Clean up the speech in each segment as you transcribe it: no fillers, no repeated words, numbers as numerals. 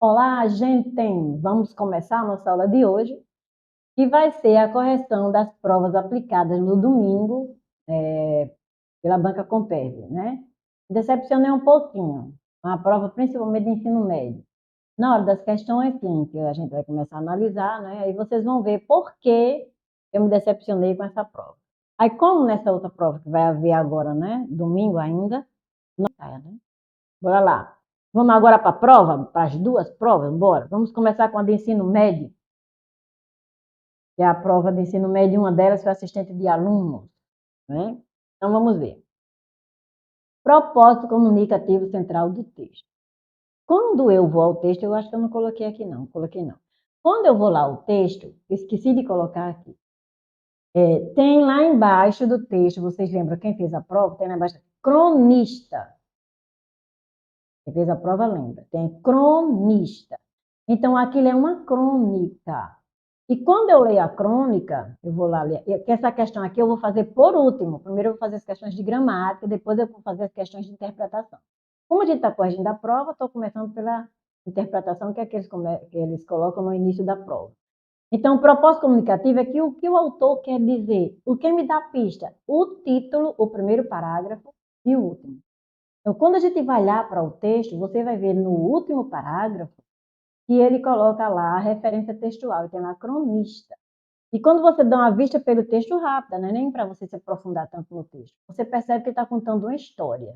Olá, gente! Vamos começar a nossa aula de hoje, que vai ser a correção das provas aplicadas no domingo pela Banca Comperv, né? Decepcionei um pouquinho, a prova principalmente de ensino médio. Na hora das questões, que a gente vai começar a analisar, né? Aí vocês vão ver por que eu me decepcionei com essa prova. Aí, como nessa outra prova que vai haver agora, né? Domingo ainda, não caia, né? Bora lá. Vamos agora para a prova, para as duas provas, bora. Vamos começar com a de ensino médio, que é a prova de ensino médio, uma delas foi assistente de alunos, né? Então vamos ver. Propósito comunicativo central do texto. Quando eu vou ao texto, eu acho que eu não coloquei aqui não, coloquei não. Quando eu vou lá ao texto, esqueci de colocar aqui. Tem lá embaixo do texto, vocês lembram quem fez a prova? Tem lá embaixo, cronista. Quem fez a prova lembra, tem cronista. Então, aquilo é uma crônica. E quando eu leio a crônica, eu vou lá ler, que essa questão aqui eu vou fazer por último. Primeiro eu vou fazer as questões de gramática, depois eu vou fazer as questões de interpretação. Como a gente está corrigindo a prova, estou começando pela interpretação, que é que eles colocam no início da prova. Então, o propósito comunicativo é que o que o autor quer dizer. O que me dá pista? O título, o primeiro parágrafo e o último. Então, quando a gente vai lá para o texto, você vai ver no último parágrafo que ele coloca lá a referência textual, tem lá cronista. E quando você dá uma vista pelo texto rápida, não é nem para você se aprofundar tanto no texto, você percebe que ele está contando uma história.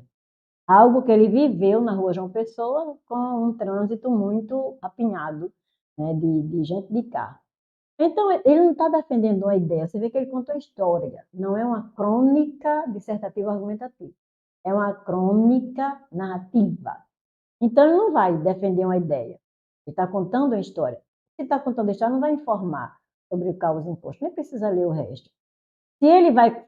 Algo que ele viveu na rua João Pessoa com um trânsito muito apinhado, né, de gente de carro. Então, ele não está defendendo uma ideia, você vê que ele conta uma história, não é uma crônica dissertativa argumentativa, é uma crônica narrativa. Então, ele não vai defender uma ideia, ele está contando uma história. Se está contando a história, não vai informar sobre o causa imposto, nem precisa ler o resto. Se ele vai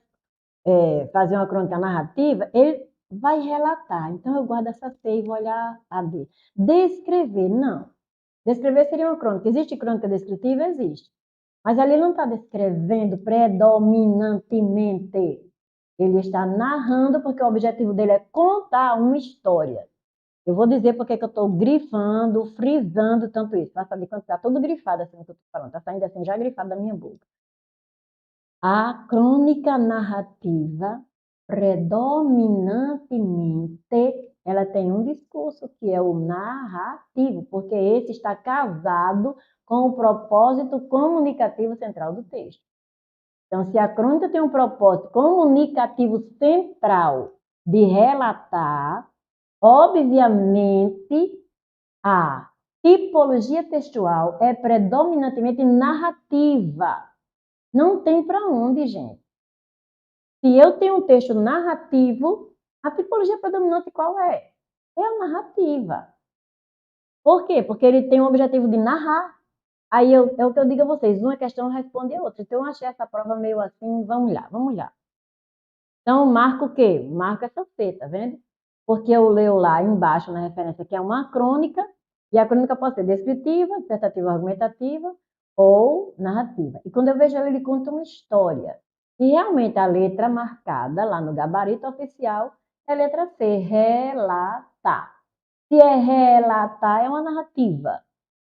fazer uma crônica narrativa, ele vai relatar. Então, eu guardo essa C e vou olhar a D. Descrever, não. Descrever seria uma crônica. Existe crônica descritiva? Existe. Mas ali não está descrevendo predominantemente. Ele está narrando porque o objetivo dele é contar uma história. Eu vou dizer porque que eu estou grifando, frisando tanto isso. Vai saber quando está todo grifado assim que eu estou falando. Está saindo assim já grifado da minha boca. A crônica narrativa, predominantemente, ela tem um discurso que é o narrativo, porque esse está casado com o propósito comunicativo central do texto. Então, se a crônica tem um propósito comunicativo central de relatar, obviamente, a tipologia textual é predominantemente narrativa. Não tem para onde, gente. Se eu tenho um texto narrativo, a tipologia predominante qual é? É a narrativa. Por quê? Porque ele tem o objetivo de narrar. Aí é o que eu digo a vocês, uma questão responde a outra. Então, eu achei essa prova meio assim, vamos lá, vamos lá. Então, marco o quê? Marco essa C, tá vendo? Porque eu leio lá embaixo na referência que é uma crônica, e a crônica pode ser descritiva, dissertativa, argumentativa ou narrativa. E quando eu vejo ela, ele conta uma história. E realmente a letra marcada lá no gabarito oficial é a letra C, relatar. Se é relatar, é uma narrativa.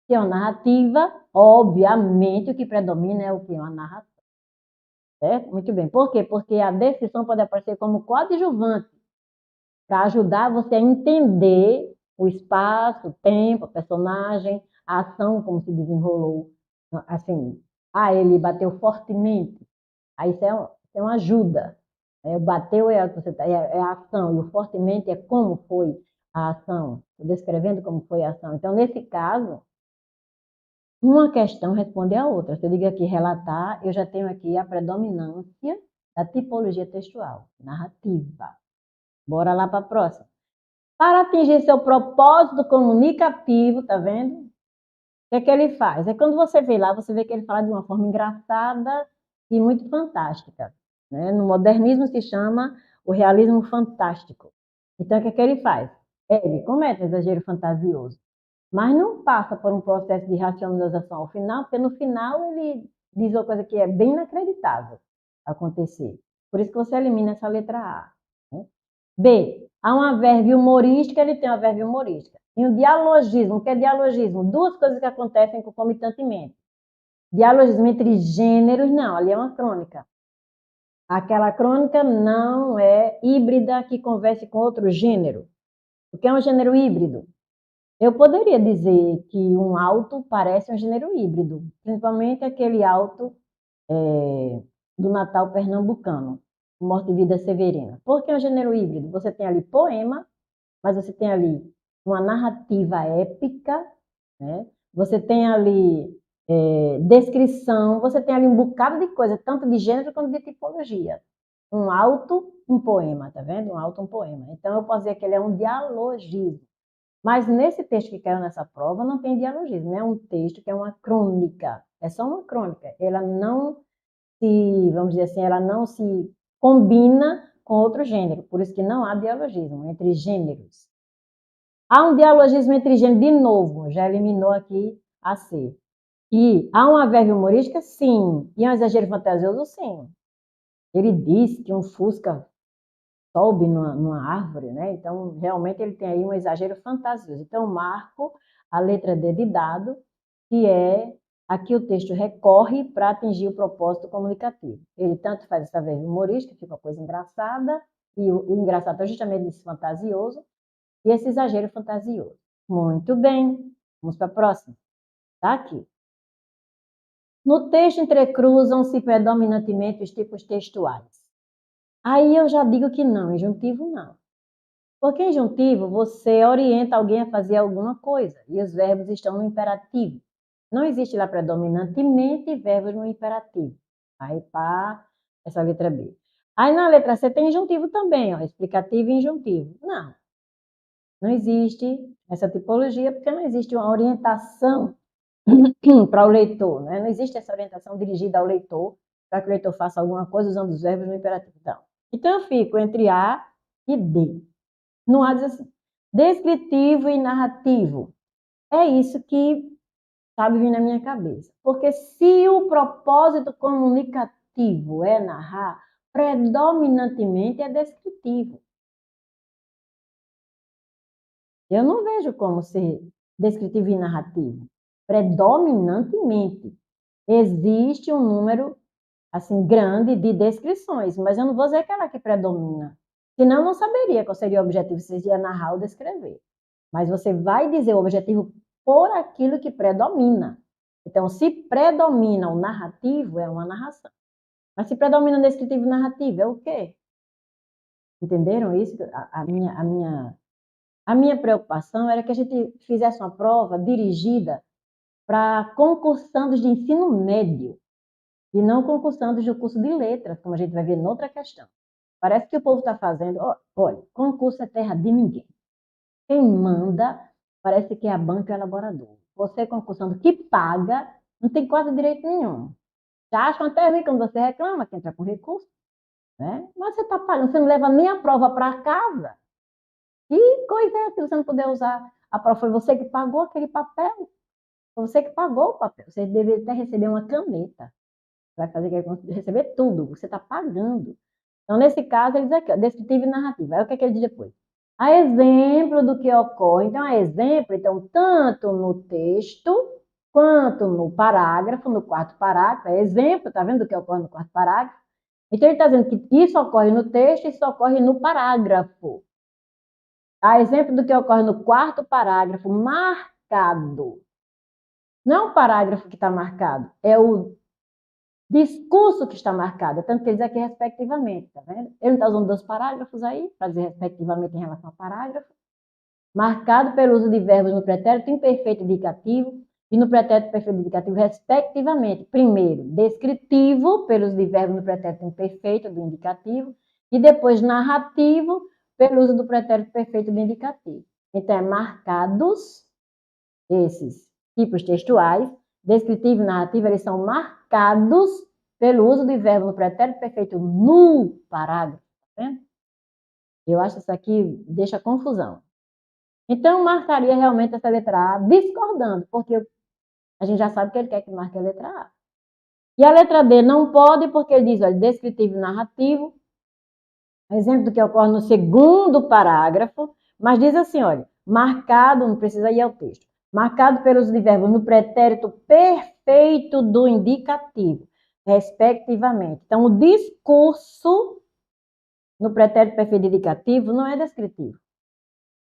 Se é uma narrativa, obviamente o que predomina é o que? Uma narrativa. Certo? Muito bem. Por quê? Porque a descrição pode aparecer como coadjuvante para ajudar você a entender o espaço, o tempo, a personagem, a ação, como se desenrolou. Assim, ele bateu fortemente. Aí isso é uma ajuda. O bateu é a ação, e o fortemente é como foi a ação. Estou descrevendo como foi a ação. Então, nesse caso, uma questão responde à outra. Se eu digo aqui relatar, eu já tenho aqui a predominância da tipologia textual, narrativa. Bora lá para a próxima. Para atingir seu propósito comunicativo, tá vendo? O que é que ele faz? É quando você vê lá, você vê que ele fala de uma forma engraçada e muito fantástica. Né? No modernismo se chama o realismo fantástico. Então, o que é que ele faz? Ele comete um exagero fantasioso, mas não passa por um processo de racionalização ao final, porque no final ele diz uma coisa que é bem inacreditável acontecer. Por isso que você elimina essa letra A. Né? B. Há uma verve humorística, ele tem uma verve humorística. E um dialogismo, o que é dialogismo? Duas coisas que acontecem concomitantemente. Dialogismo entre gêneros, não, ali é uma crônica. Aquela crônica não é híbrida que converse com outro gênero. O que é um gênero híbrido? Eu poderia dizer que um alto parece um gênero híbrido, principalmente aquele alto do Natal pernambucano, Morte e Vida Severina. Por que é um gênero híbrido? Você tem ali poema, mas você tem ali uma narrativa épica, né? Você tem ali descrição, você tem ali um bocado de coisa, tanto de gênero quanto de tipologia. Um alto, um poema, tá vendo? Um alto, um poema. Então, eu posso dizer que ele é um dialogismo. Mas nesse texto que caiu nessa prova não tem dialogismo, é um texto que é uma crônica, é só uma crônica. Ela não se, vamos dizer assim, ela não se combina com outro gênero, por isso que não há dialogismo entre gêneros. Há um dialogismo entre gêneros, de novo, já eliminou aqui a C. E há uma verve humorística? Sim. E é um exagero fantasioso? Sim. Ele diz que um fusca sobe numa árvore, né? Então, realmente, ele tem aí um exagero fantasioso. Então, marco a letra D de dado, que é aqui o texto recorre para atingir o propósito comunicativo. Ele tanto faz essa verve humorística, fica uma coisa engraçada, e o engraçado é justamente esse fantasioso, e esse exagero fantasioso. Muito bem, vamos para a próxima. Tá aqui. No texto entrecruzam-se predominantemente os tipos textuais. Aí eu já digo que não, injuntivo não. Porque injuntivo, você orienta alguém a fazer alguma coisa, e os verbos estão no imperativo. Não existe lá predominantemente verbos no imperativo. Aí, pá, essa letra B. Aí na letra C tem injuntivo também, ó, explicativo e injuntivo. Não, não existe essa tipologia, porque não existe uma orientação para o leitor, né? Não existe essa orientação dirigida ao leitor para que o leitor faça alguma coisa usando os verbos no imperativo. Não. Então eu fico entre A e D. No A diz assim, descritivo e narrativo. É isso que sabe vir na minha cabeça. Porque se o propósito comunicativo é narrar, predominantemente é descritivo. Eu não vejo como ser descritivo e narrativo. Predominantemente. Existe um número assim grande de descrições, mas eu não vou dizer aquela que predomina. Senão eu não saberia qual seria o objetivo, se seria narrar ou descrever. Mas você vai dizer o objetivo por aquilo que predomina. Então, se predomina o narrativo, é uma narração. Mas se predomina o descritivo e narrativo, é o quê? Entenderam isso? A minha preocupação era que a gente fizesse uma prova dirigida para concursandos de ensino médio e não concursandos do curso de letras, como a gente vai ver noutra questão. Parece que o povo está fazendo, olha, concurso é terra de ninguém. Quem manda parece que é a banca elaboradora. Você concursando que paga, não tem quase direito nenhum. Já acham até ruim quando você reclama que entra com recurso, né? Mas você está pagando, você não leva nem a prova para casa. Que coisa é que você não puder usar? A prova foi você que pagou aquele papel. Foi você que pagou o papel. Você deveria até receber uma caneta. Vai fazer que receber tudo. Você está pagando. Então, nesse caso, ele diz aqui, ó, descritivo e narrativa. Aí o que é que ele diz depois? A exemplo do que ocorre. Então, a exemplo, então, tanto no texto quanto no parágrafo, no quarto parágrafo, é exemplo, tá vendo do que ocorre no quarto parágrafo? Então, ele está dizendo que isso ocorre no texto e isso ocorre no parágrafo. A exemplo do que ocorre no quarto parágrafo, marcado. Não é um parágrafo que está marcado, é o discurso que está marcado, tanto que ele diz aqui respectivamente, tá vendo? Ele não está usando dois parágrafos aí, para dizer respectivamente em relação ao parágrafo. Marcado pelo uso de verbos no pretérito imperfeito indicativo e no pretérito perfeito indicativo, respectivamente. Primeiro, descritivo, pelo uso de verbos no pretérito imperfeito do indicativo, e depois narrativo, pelo uso do pretérito perfeito do indicativo. Então, é marcados esses tipos textuais, descritivo e narrativo, eles são marcados pelo uso de verbo no pretérito perfeito no parágrafo, tá vendo? Eu acho que isso aqui deixa confusão. Então, marcaria realmente essa letra A discordando, porque a gente já sabe que ele quer que marque a letra A. E a letra D não pode, porque ele diz, olha, descritivo e narrativo exemplo do que ocorre no segundo parágrafo, mas diz assim, olha, marcado, não precisa ir ao texto, marcado pelos verbos no pretérito perfeito do indicativo, respectivamente. Então, o discurso no pretérito perfeito indicativo não é descritivo.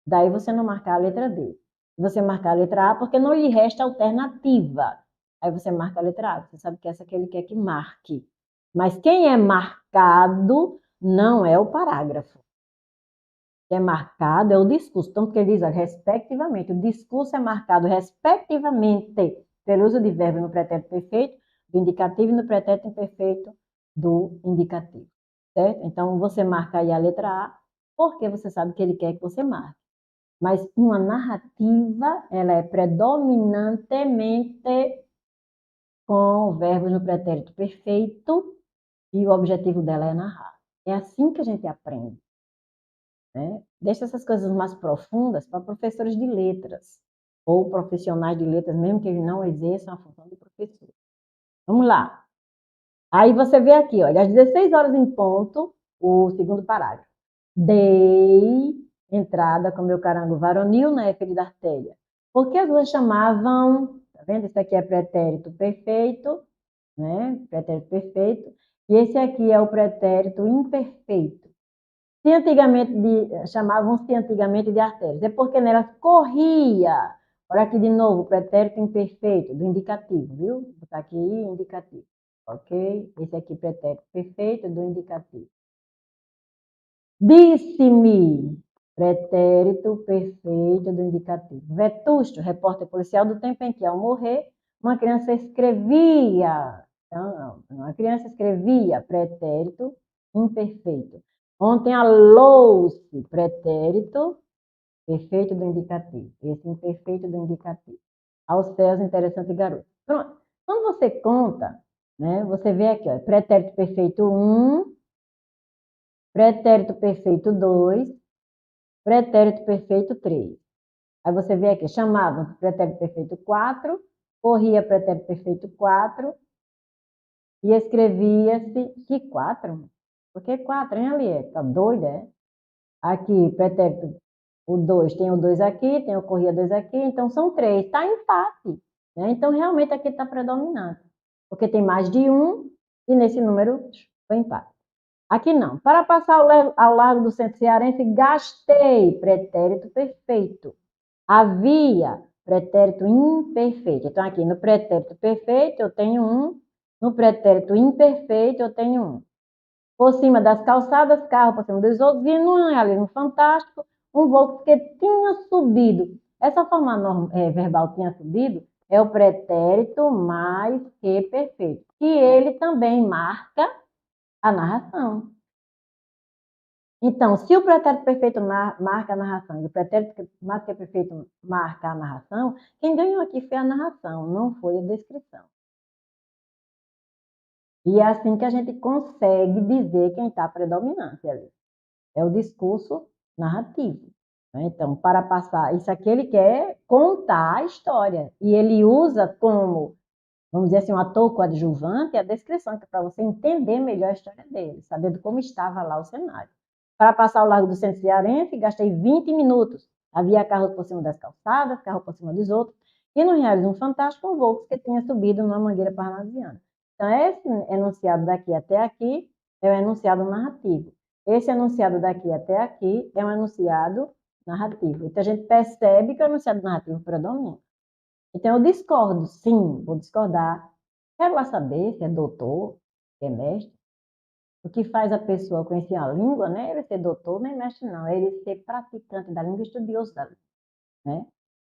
Daí você não marcar a letra D. Você marcar a letra A porque não lhe resta alternativa. Aí você marca a letra A. Você sabe que essa que ele quer que marque. Mas quem é marcado não é o parágrafo. Quem é marcado é o discurso. Então, porque ele diz, respectivamente, o discurso é marcado respectivamente pelo uso de verbo no pretérito perfeito do indicativo e no pretérito imperfeito do indicativo. Certo? Então, você marca aí a letra A porque você sabe que ele quer que você marque. Mas uma narrativa, ela é predominantemente com verbos no pretérito perfeito e o objetivo dela é narrar. É assim que a gente aprende. Né? Deixa essas coisas mais profundas para professores de letras ou profissionais de letras, mesmo que eles não exerçam a função de professor. Vamos lá. Aí você vê aqui, olha, às 16 horas em ponto, o segundo parágrafo. Dei entrada com meu carango varonil na F de artéria. Por que as duas chamavam, tá vendo? Esse aqui é pretérito perfeito, né? Pretérito perfeito. E esse aqui é o pretérito imperfeito. Chamavam-se antigamente de artérias. É porque nelas corria. Olha aqui de novo, o pretérito imperfeito do indicativo, viu? Vou botar aqui indicativo. Ok? Esse aqui pretérito perfeito do indicativo. Disse-me, pretérito perfeito do indicativo. Vetusto, repórter policial do tempo em que, ao morrer, uma criança escrevia. Não, uma criança escrevia pretérito imperfeito. Ontem alou-se, pretérito perfeito do indicativo. Esse imperfeito do indicativo. Aos céus, interessante garoto. Pronto. Quando você conta, né, você vê aqui, ó, pretérito perfeito 1, pretérito perfeito 2, pretérito perfeito 3. Aí você vê aqui, chamavam pretérito perfeito 4, corria pretérito perfeito 4 e escrevia-se que 4? Por que 4, hein, Aliette? Tá doida, é? Aqui, pretérito, o 2, tem o 2 aqui, tem o corria 2 aqui, então são 3, está empate. Né? Então, realmente aqui está predominante, porque tem mais de um e nesse número foi empate. Aqui não. Para passar ao largo do centro cearense, gastei pretérito perfeito. Havia pretérito imperfeito. Então, aqui no pretérito perfeito eu tenho um, no pretérito imperfeito eu tenho um. Por cima das calçadas, carro por cima dos outros, e num realismo fantástico, um voo que tinha subido. Essa forma verbal tinha subido é o pretérito mais que perfeito, que ele também marca a narração. Então, se o pretérito perfeito marca a narração e o pretérito mais que perfeito marca a narração, quem ganhou aqui foi a narração, não foi a descrição. E é assim que a gente consegue dizer quem está predominante ali. É o discurso narrativo. Né? Então, para passar, isso aqui ele quer contar a história. E ele usa como, vamos dizer assim, um ator coadjuvante a descrição, que é para você entender melhor a história dele, sabendo como estava lá o cenário. Para passar ao largo do centro cearense, gastei 20 minutos. Havia carros por cima das calçadas, carro por cima dos outros. E no realismo fantástico, um Volks que tinha subido numa mangueira parnasiana. Então, esse enunciado daqui até aqui é o enunciado narrativo. Esse enunciado daqui até aqui é um enunciado narrativo. Então, a gente percebe que o enunciado narrativo predomina. Então, eu discordo, sim, vou discordar. Quero lá saber se é doutor, se é mestre. O que faz a pessoa conhecer a língua, né? Ele ser doutor, nem mestre, não. Ele ser praticante da língua, estudioso da língua, né?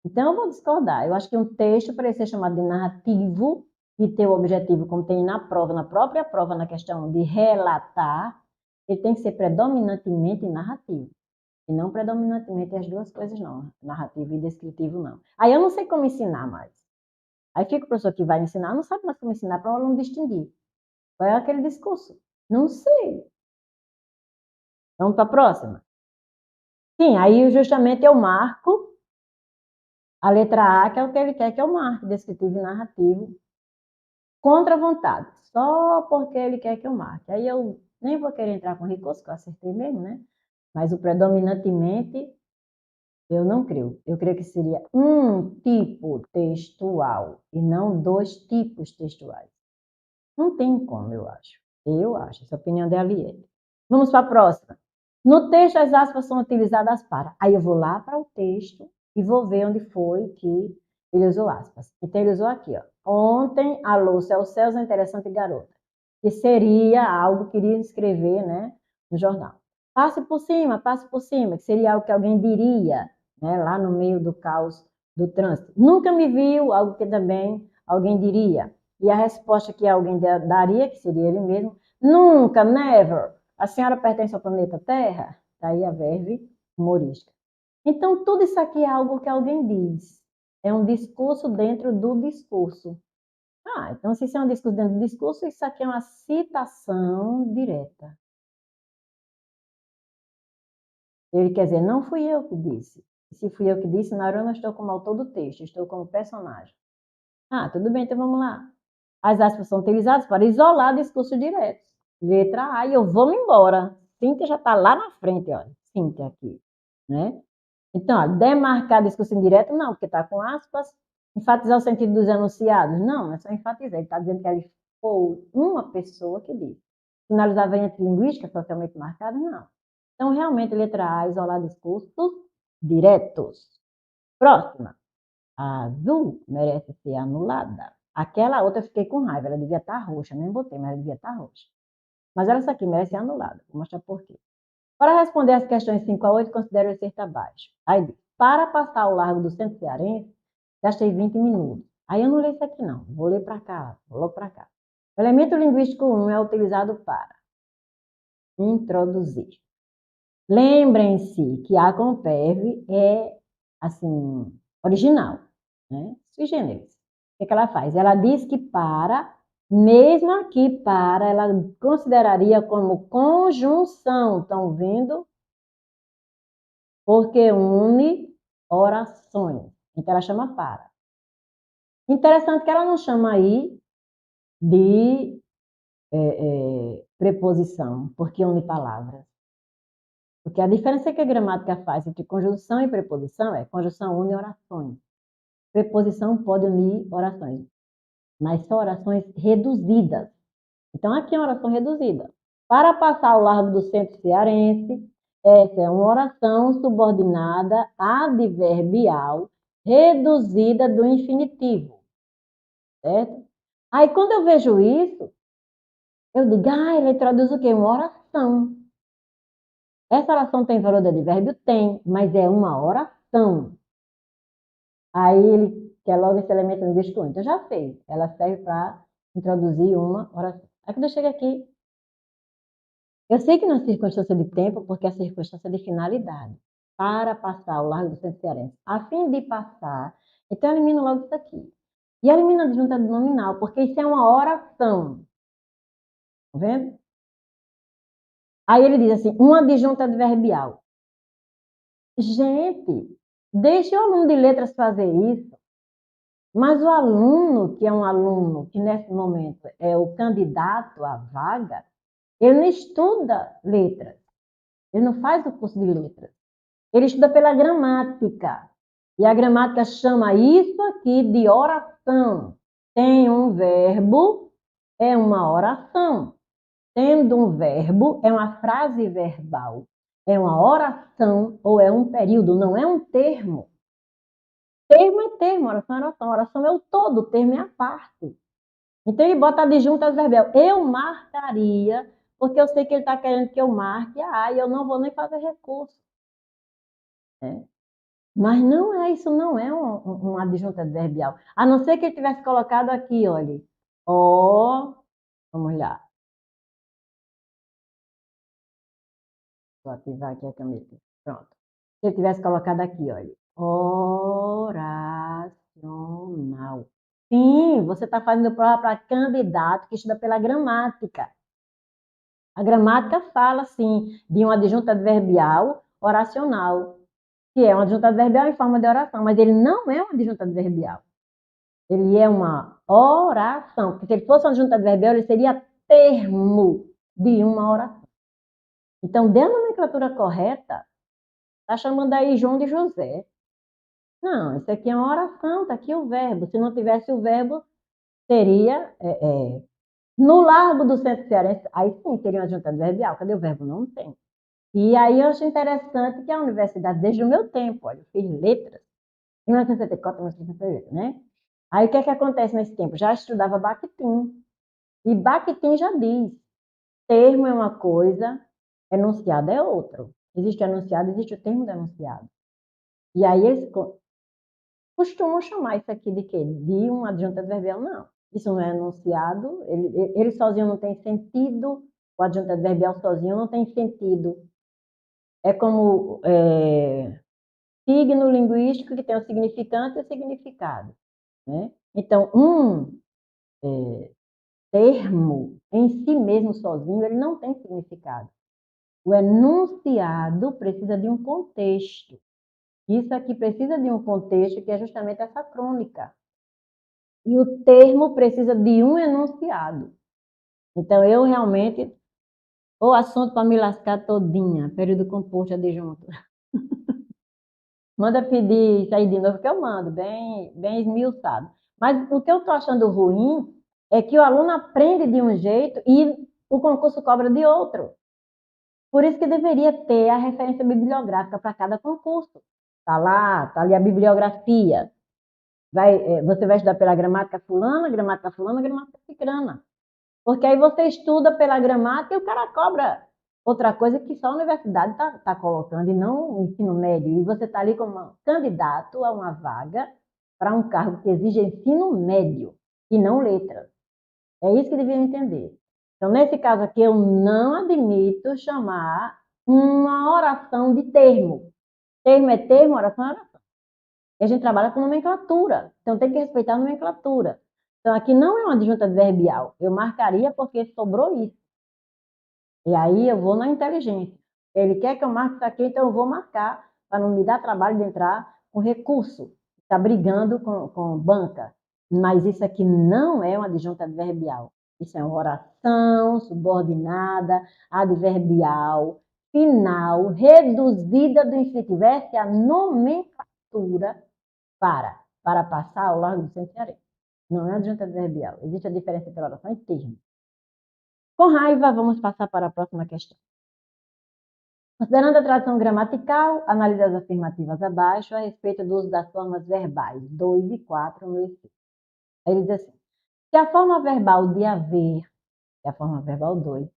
Então, eu vou discordar. Eu acho que um texto, para ele ser chamado de narrativo e ter o objetivo, como tem na prova, na própria prova, na questão de relatar, ele tem que ser predominantemente narrativo. E não predominantemente as duas coisas, não. Narrativo e descritivo, não. Aí eu não sei como ensinar mais. Aí fica o professor que vai ensinar, não sabe mais como ensinar para o aluno distinguir. Qual é aquele discurso? Não sei. Vamos para a próxima? Sim, aí justamente eu marco a letra A, que é o que ele quer que eu marque, descritivo e narrativo, contra a vontade, só porque ele quer que eu marque. Aí eu Nem vou querer entrar com recurso, que eu acertei mesmo, né? Mas o predominantemente, eu não creio. Eu creio que seria um tipo textual e não dois tipos textuais. Não tem como, eu acho. Eu acho. Essa é a opinião da Aliette. Vamos para a próxima. No texto, as aspas são utilizadas para. Aí eu vou lá para o texto e vou ver onde foi que ele usou aspas. Então, ele usou aqui, ó. Ontem, a Lúcia aos céus, a interessante garota. Que seria algo que iria escrever, né, no jornal. Passe por cima, que seria algo que alguém diria, né, lá no meio do caos do trânsito. Nunca me viu, algo que também alguém diria. E a resposta que alguém daria, que seria ele mesmo, nunca, never. A senhora pertence ao planeta Terra? Daí a verve humorística. Então, tudo isso aqui é algo que alguém diz. É um discurso dentro do discurso. Então se isso é um discurso dentro do discurso, isso aqui é uma citação direta. Ele quer dizer, não fui eu que disse. Se fui eu que disse, na hora eu não estou como autor do texto, estou como personagem. Tudo bem, então vamos lá. As aspas são utilizadas para isolar discursos diretos. Letra A, e eu vou me embora. Cíntia já está lá na frente, olha. Cíntia aqui, né? Então, ó, demarcar discurso indireto, não, porque está com aspas. Enfatizar o sentido dos enunciados, não é só enfatizar. Ele está dizendo que ali foi uma pessoa que disse. Sinalizar variante linguística socialmente marcada, não. Então, realmente, letra A, isolar discursos diretos. Próxima. A azul merece ser anulada. Aquela outra eu fiquei com raiva, ela devia estar roxa, nem botei, mas ela devia estar roxa. Mas essa aqui merece ser anulada, vou mostrar por quê. Para responder as questões 5 a 8, considere o excerto abaixo. Aí diz, para passar ao largo do centro cearense, gastei 20 minutos. Aí eu não leio isso aqui não, vou ler para cá, vou logo para cá. O elemento linguístico 1 é utilizado para introduzir. Lembrem-se que a Comperv é, assim, original, né? Sui generis. O que ela faz? Ela diz que para, mesmo aqui para, ela consideraria como conjunção, estão vendo? Porque une orações. Então ela chama para. Interessante que ela não chama aí de preposição, porque une palavras. Porque a diferença que a gramática faz entre conjunção e preposição é conjunção une orações. Preposição pode unir orações, mas são orações reduzidas. Então, aqui é uma oração reduzida. Para passar ao largo do centro cearense, essa é uma oração subordinada adverbial reduzida do infinitivo. Certo? Aí, quando eu vejo isso, eu digo, ele traduz o quê? Uma oração. Essa oração tem valor de advérbio? Tem, mas é uma oração. Aí ele quer logo esse elemento linguístico. Então já fez. Ela serve para introduzir uma oração. Aí quando eu chego aqui, eu sei que não é circunstância de tempo, porque é circunstância de finalidade. Para passar ao largo do centro cearense. A fim de passar, então eu elimino logo isso aqui. E elimino a disjunta do nominal, porque isso é uma oração. Tá vendo? Aí ele diz assim, uma disjunta adverbial. Gente, deixe o aluno de letras fazer isso. Mas o aluno, que é um aluno que nesse momento é o candidato à vaga, ele não estuda letras. Ele não faz o curso de letras. Ele estuda pela gramática. E a gramática chama isso aqui de oração. Tem um verbo, é uma oração. Tendo um verbo, é uma frase verbal. É uma oração ou é um período, não é um termo. Termo é termo, oração é oração. Oração é o todo, o termo é a parte. Então ele bota adjunto adverbial. Eu marcaria, porque eu sei que ele está querendo que eu marque, e eu não vou nem fazer recurso. Mas não é, isso não é um adjunto adverbial. A não ser que ele tivesse colocado aqui, olha. Vamos lá. Vou ativar aqui a caneta. Pronto. Se ele tivesse colocado aqui, olha. Oracional. Sim, você está fazendo prova para candidato que estuda pela gramática. A gramática fala, sim, de um adjunto adverbial oracional, que é um adjunto adverbial em forma de oração, mas ele não é um adjunto adverbial. Ele é uma oração, porque se ele fosse um adjunto adverbial, ele seria termo. de uma oração. Então, dê a nomenclatura correta, está chamando aí João de José. Não, isso aqui é uma oração, está aqui o verbo. Se não tivesse o verbo, seria no Largo do Centro Cearense. Aí sim, seria uma junta adverbial. Cadê o verbo? Não tem. E aí eu acho interessante que a universidade, desde o meu tempo, olha, eu fiz letras, em 1964, 1968, né? Aí o que é que acontece nesse tempo? Já estudava Bakhtin. E Bakhtin já diz, termo é uma coisa, enunciado é outro. Existe o enunciado, existe o termo do enunciado. E aí eles costumam chamar isso aqui de quê? De um adjunto adverbial, não. Isso não é enunciado, ele sozinho não tem sentido, o adjunto adverbial sozinho não tem sentido. É como signo linguístico que tem o significante e o significado. Né? Então, termo em si mesmo sozinho, ele não tem significado. O enunciado precisa de um contexto. Isso aqui precisa de um contexto que é justamente essa crônica. E o termo precisa de um enunciado. Então, eu realmente, o assunto para me lascar todinha, período composto adjunto. Manda pedir isso aí de novo, que eu mando, bem esmiuçado. Mas o que eu estou achando ruim é que o aluno aprende de um jeito e o concurso cobra de outro. Por isso que deveria ter a referência bibliográfica para cada concurso. Está lá, está ali a bibliografia. Você vai estudar pela gramática fulana, gramática cicrana. Porque aí você estuda pela gramática e o cara cobra outra coisa que só a universidade está colocando e não o ensino médio. E você está ali como candidato a uma vaga para um cargo que exige ensino médio e não letras. É isso que devia entender. Então, nesse caso aqui, eu não admito chamar uma oração de termo. Termo é termo, oração é oração. E a gente trabalha com nomenclatura, então tem que respeitar a nomenclatura. Então, aqui não é uma adjunta adverbial. Eu marcaria porque sobrou isso. E aí eu vou na inteligência. Ele quer que eu marque isso aqui, então eu vou marcar, para não me dar trabalho de entrar com recurso. Está brigando com banca. Mas isso aqui não é uma adjunta adverbial. Isso é uma oração subordinada, adverbial, final, reduzida do infinitivo. Essa é a nomenclatura para passar ao largo do centro cearense. Não é adjunta adverbial. Existe a diferença entre oração e termo. Com raiva, vamos passar para a próxima questão. Considerando a tradução gramatical, analise as afirmativas abaixo a respeito do uso das formas verbais 2 e 4 no exercício. Aí ele diz assim, se a forma verbal de haver, que é a forma verbal 2,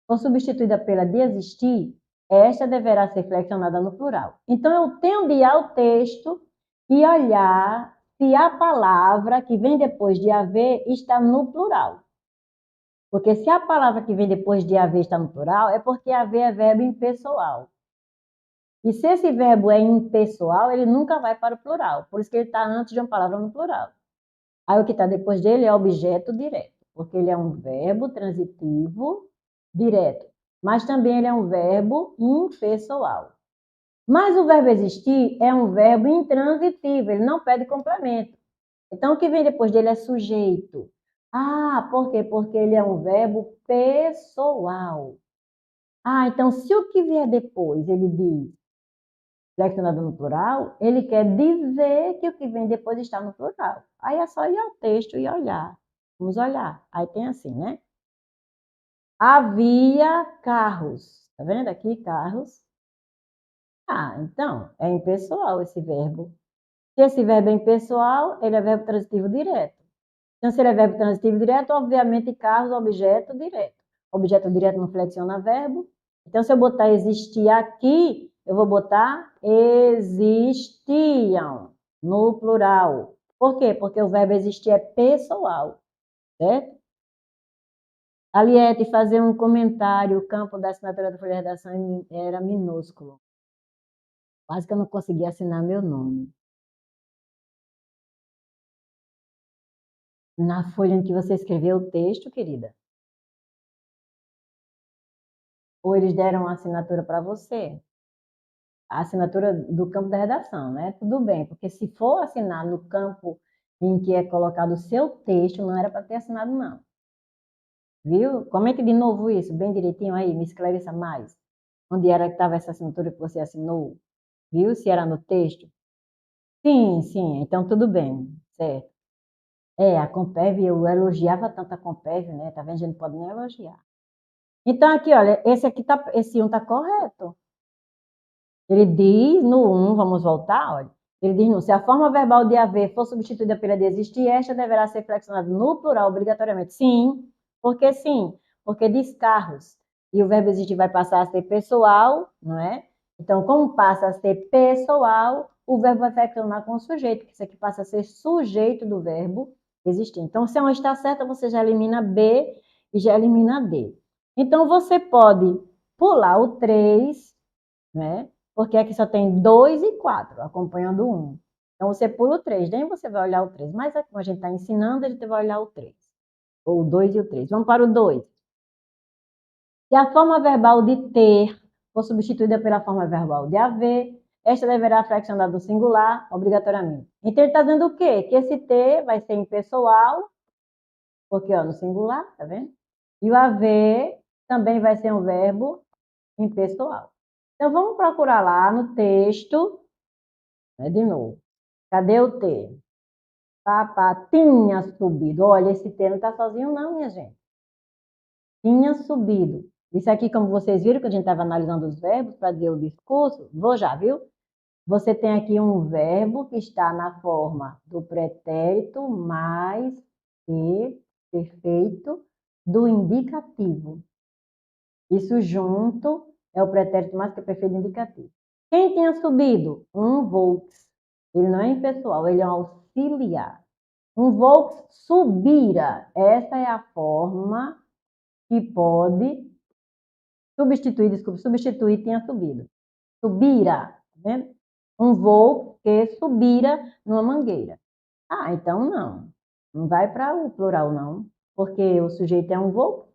for substituída pela de existir, esta deverá ser flexionada no plural. Então, eu tenho de ir ao texto e olhar se a palavra que vem depois de haver está no plural. Porque se a palavra que vem depois de haver está no plural, é porque haver é verbo impessoal. E se esse verbo é impessoal, ele nunca vai para o plural. Por isso que ele está antes de uma palavra no plural. Aí o que está depois dele é objeto direto, porque ele é um verbo transitivo direto. Mas também ele é um verbo impessoal. Mas o verbo existir é um verbo intransitivo, ele não pede complemento. Então, o que vem depois dele é sujeito. Ah, por quê? Porque ele é um verbo pessoal. Ah, então se o que vier depois ele diz flexionado no plural, ele quer dizer que o que vem depois está no plural. Aí é só ir ao texto e olhar. Vamos olhar. Aí tem assim, né? Havia carros. Tá vendo aqui? Carros. Ah, então, é impessoal esse verbo. Se esse verbo é impessoal, ele é verbo transitivo direto. Então, se ele é verbo transitivo direto, obviamente, carros, objeto direto. Objeto direto não flexiona verbo. Então, se eu botar existir aqui, eu vou botar existiam no plural. Por quê? Porque o verbo existir é pessoal, certo? Aliette, fazer um comentário, o campo da assinatura da folha de redação era minúsculo. Quase que eu não conseguia assinar meu nome. Na folha em que você escreveu o texto, querida. Ou eles deram a assinatura para você? A assinatura do campo da redação, né? Tudo bem, porque se for assinar no campo em que é colocado o seu texto, não era para ter assinado, não. Viu? Comente de novo isso, bem direitinho aí, me esclareça mais. Onde era que estava essa assinatura que você assinou? Viu? Se era no texto? Sim, sim, então tudo bem, certo. A Compev, eu elogiava tanto a Compev, né? Tá vendo? A gente não pode nem elogiar. Então, aqui, olha, esse um tá correto. Ele diz no um, vamos voltar, olha. Ele diz no, se a forma verbal de haver for substituída pela de existir, esta deverá ser flexionada no plural obrigatoriamente. Sim, porque diz carros. E o verbo existir vai passar a ser pessoal, não é? Então, como passa a ser pessoal, o verbo vai flexionar com o sujeito, que isso aqui passa a ser sujeito do verbo existir. Então, se a uma está certa, você já elimina B e já elimina D. Então, você pode pular o 3, né? Porque aqui só tem 2 e 4, acompanhando um. Então, você pula o 3, nem você vai olhar o 3. Mas como a gente está ensinando, a gente vai olhar o 3. Ou o 2 e o 3. Vamos para o 2. Se a forma verbal de ter for substituída pela forma verbal de haver, esta deverá flexionar do singular, obrigatoriamente. Então, ele está dizendo o quê? Que esse ter vai ser impessoal, porque ó, no singular, tá vendo? E o haver também vai ser um verbo impessoal. Então, vamos procurar lá no texto, né, de novo. Cadê o T? Papá tinha subido. Olha, esse T não está sozinho não, minha gente. Tinha subido. Isso aqui, como vocês viram, que a gente estava analisando os verbos para dizer o discurso, vou já, viu? Você tem aqui um verbo que está na forma do pretérito mais que perfeito do indicativo. Isso junto é o pretérito mais que perfeito indicativo. Quem tinha subido? Um Volks. Ele não é impessoal, ele é um auxiliar. Um Volks subira. Essa é a forma que pode substituir tinha subido. Subira, tá vendo? Um Volks que subira numa mangueira. Ah, então não. Não vai para o plural, não. Porque o sujeito é um Volks.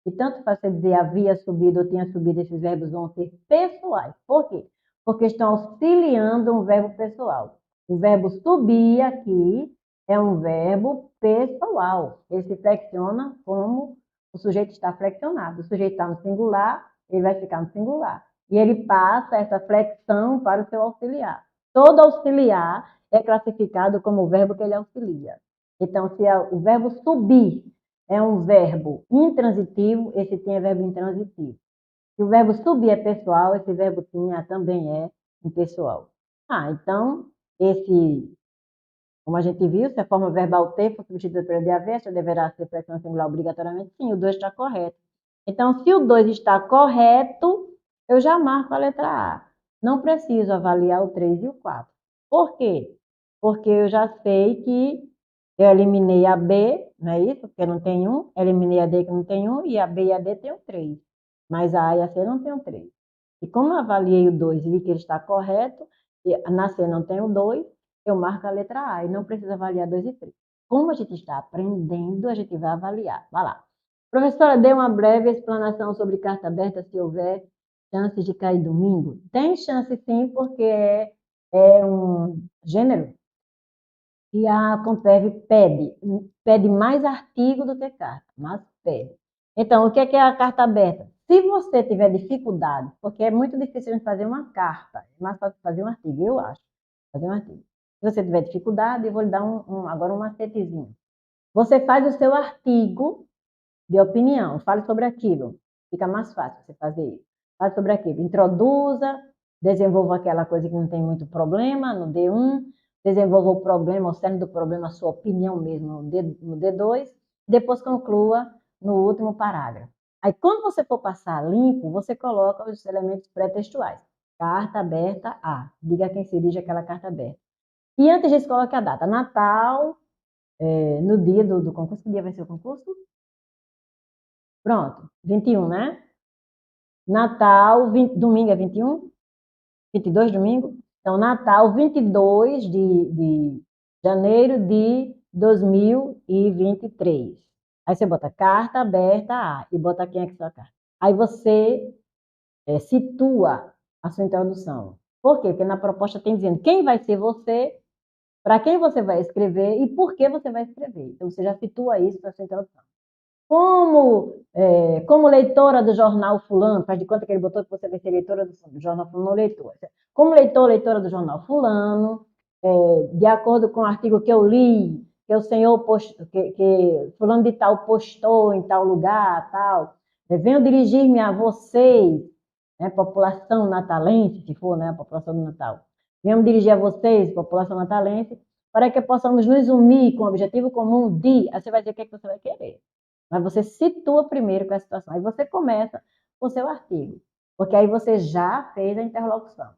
E tanto faz você dizer havia subido ou tinha subido, esses verbos vão ser pessoais. Por quê? Porque estão auxiliando um verbo pessoal. O verbo subir aqui é um verbo pessoal. Ele se flexiona como o sujeito está flexionado. O sujeito está no singular, ele vai ficar no singular. E ele passa essa flexão para o seu auxiliar. Todo auxiliar é classificado como o verbo que ele auxilia. Então, se o verbo subir é um verbo intransitivo, esse tem é verbo intransitivo. Se o verbo subir é pessoal, esse verbo tinha também é impessoal. Então, como a gente viu, se a forma verbal ter for substituída pela de haver, esta deverá ser flexão singular obrigatoriamente? Sim, o 2 está correto. Então, se o 2 está correto, eu já marco a letra A. Não preciso avaliar o 3 e o 4. Por quê? Porque eu já sei que eu eliminei a B, não é isso? Porque não tem um. Eliminei a D que não tem um. E a B e a D tem um 3. Mas a A e a C não tem um 3. E como eu avaliei o 2 e vi que ele está correto, na C não tem o 2, eu marco a letra A. E não precisa avaliar 2 e 3. Como a gente está aprendendo, a gente vai avaliar. Vai lá. Professora, dê uma breve explanação sobre carta aberta, se houver chances de cair domingo. Tem chance sim, porque é um gênero e a Compev pede mais artigo do que carta, mas pede. Então, o que é a carta aberta? Se você tiver dificuldade, porque é muito difícil a gente fazer uma carta, é mais fácil fazer um artigo, eu acho, fazer um artigo. Se você tiver dificuldade, eu vou lhe dar agora um macetezinho. Você faz o seu artigo de opinião, fale sobre aquilo, fica mais fácil você fazer isso. Fale sobre aquilo, introduza, desenvolva aquela coisa que não tem muito problema no D1, desenvolva o problema, o cerne do problema, a sua opinião mesmo no D2, depois conclua no último parágrafo. Aí, quando você for passar limpo, você coloca os elementos pré-textuais. Carta aberta A. Diga a quem se dirige aquela carta aberta. E antes disso, coloque a data. Natal, no dia do concurso. Que dia vai ser o concurso? Pronto, 21, né? Natal, domingo é 21? 22 domingo? Então, Natal, 22 de janeiro de 2023. Aí você bota carta aberta A e bota quem é que é sua carta. Aí você situa a sua introdução. Por quê? Porque na proposta tem dizendo quem vai ser você, para quem você vai escrever e por que você vai escrever. Então, você já situa isso para a sua introdução. Como leitora do jornal fulano, faz de conta que ele botou que você vai ser leitora do jornal fulano, não leitora. Como leitora do jornal fulano, de acordo com o artigo que eu li, que o senhor que fulano de tal postou em tal lugar, tal, venho dirigir-me a vocês, né, população natalense, se for, né, a população do Natal. Venho dirigir a vocês, população natalense, para que possamos nos unir com o objetivo comum de... Aí você vai dizer o que é que você vai querer. Mas você situa primeiro com a situação. Aí você começa com o seu artigo. Porque aí você já fez a interlocução.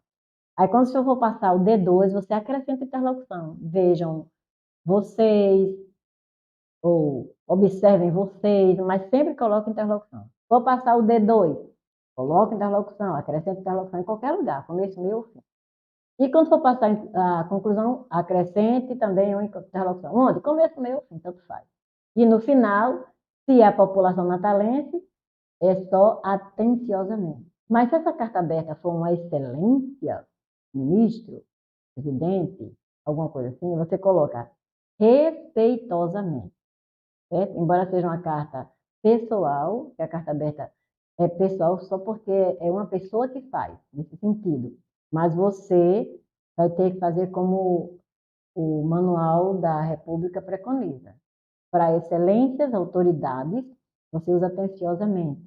Aí quando você for passar o D2, você acrescenta interlocução. Vejam vocês, ou observem vocês, mas sempre coloque interlocução. Vou passar o D2, coloque interlocução, acrescente interlocução em qualquer lugar, começo, meio, fim. E quando for passar a conclusão, acrescente também uma interlocução. Onde? Começo, meio, fim, tanto faz. E no final, se é a população natalense, é só atenciosamente. Mas se essa carta aberta for uma excelência, ministro, presidente, alguma coisa assim, você coloca respeitosamente, certo? Embora seja uma carta pessoal, que a carta aberta é pessoal só porque é uma pessoa que faz, nesse sentido. Mas você vai ter que fazer como o manual da República preconiza. Para excelências, autoridades, você usa atenciosamente.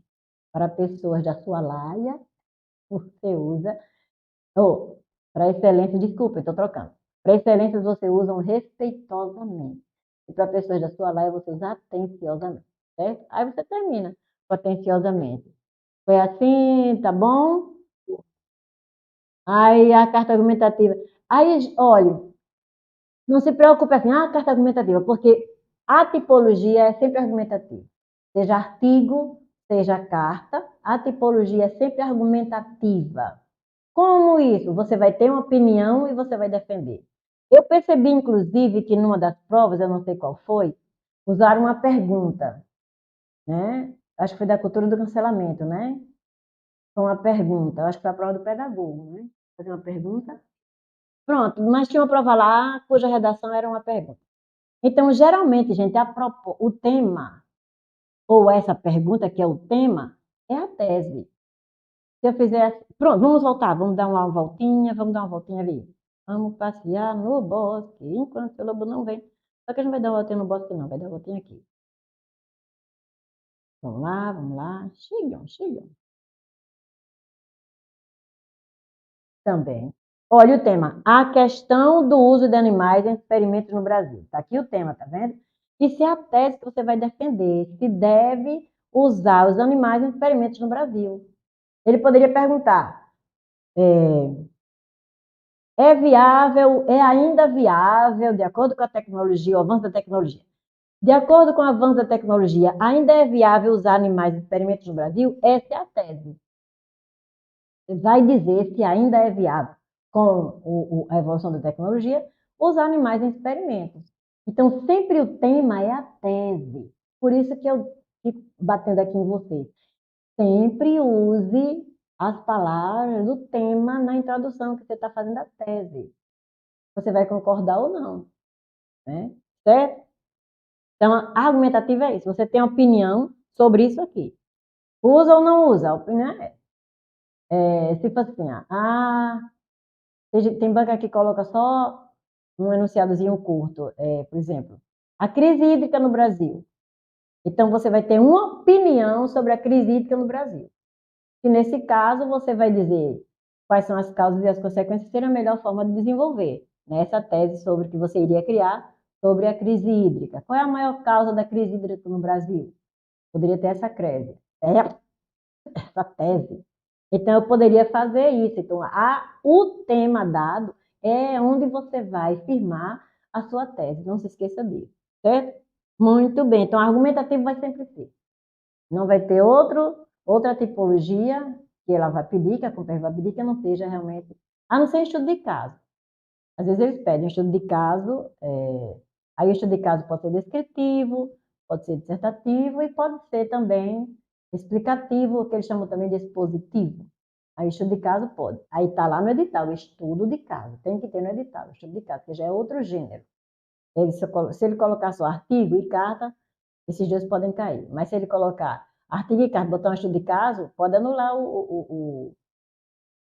Para pessoas da sua laia, você usa... Ou, para excelências, desculpa, estou trocando. Para excelências, você usa respeitosamente. E para pessoas da sua laia, você usa atenciosamente. Certo? Aí você termina com atenciosamente. Foi assim, tá bom? Aí a carta argumentativa. Aí, olha, não se preocupe assim, carta argumentativa, porque a tipologia é sempre argumentativa. Seja artigo, seja carta, a tipologia é sempre argumentativa. Como isso? Você vai ter uma opinião e você vai defender. Eu percebi, inclusive, que numa das provas, eu não sei qual foi, usaram uma pergunta, né? Acho que foi da cultura do cancelamento, né? Foi uma pergunta, acho que foi a prova do pedagogo, né? Fazer uma pergunta. Pronto, mas tinha uma prova lá cuja redação era uma pergunta. Então, geralmente, gente, o tema, ou essa pergunta que é o tema, é a tese. Se eu fizer... Pronto, vamos dar uma voltinha ali. Vamos passear no bosque, enquanto o lobo não vem. Só que a gente vai dar uma voltinha no bosque não, vai dar uma voltinha aqui. Vamos lá. Chegam. Também. Olha o tema, a questão do uso de animais em experimentos no Brasil. Está aqui o tema, tá vendo? Isso é a tese que você vai defender, se deve usar os animais em experimentos no Brasil. Ele poderia perguntar, é ainda viável, de acordo com a tecnologia, o avanço da tecnologia, de acordo com o avanço da tecnologia, ainda é viável usar animais em experimentos no Brasil? Essa é a tese. Vai dizer se ainda é viável, com a evolução da tecnologia, usar animais em experimentos. Então, sempre o tema é a tese. Por isso que eu fico batendo aqui em vocês. Sempre use as palavras do tema na introdução que você está fazendo a tese. Você vai concordar ou não, né? Certo? Então, a argumentativa é isso. Você tem opinião sobre isso aqui. Usa ou não usa? A opinião se for assim, tem banca que coloca só um enunciadozinho curto, por exemplo, a crise hídrica no Brasil. Então, você vai ter uma opinião sobre a crise hídrica no Brasil. E nesse caso, você vai dizer quais são as causas e as consequências, seria a melhor forma de desenvolver essa tese sobre o que você iria criar sobre a crise hídrica. Qual é a maior causa da crise hídrica no Brasil? Poderia ter essa tese. Então, eu poderia fazer isso. Então, o tema dado é onde você vai firmar a sua tese. Não se esqueça disso, certo? Muito bem. Então, argumentativo vai sempre ser. Não vai ter outra tipologia que ela vai pedir, que a Comper vai pedir, que não seja realmente... A não ser estudo de caso. Às vezes eles pedem um estudo de caso, aí o estudo de caso pode ser descritivo, pode ser dissertativo e pode ser também explicativo, o que eles chamam também de expositivo. Aí o estudo de caso pode. Aí está lá no edital, estudo de caso. Tem que ter no edital, estudo de caso, que já é outro gênero. Se ele colocar só artigo e carta, esses dois podem cair. Mas se ele colocar artigo e caso, botar um estudo de caso, pode anular o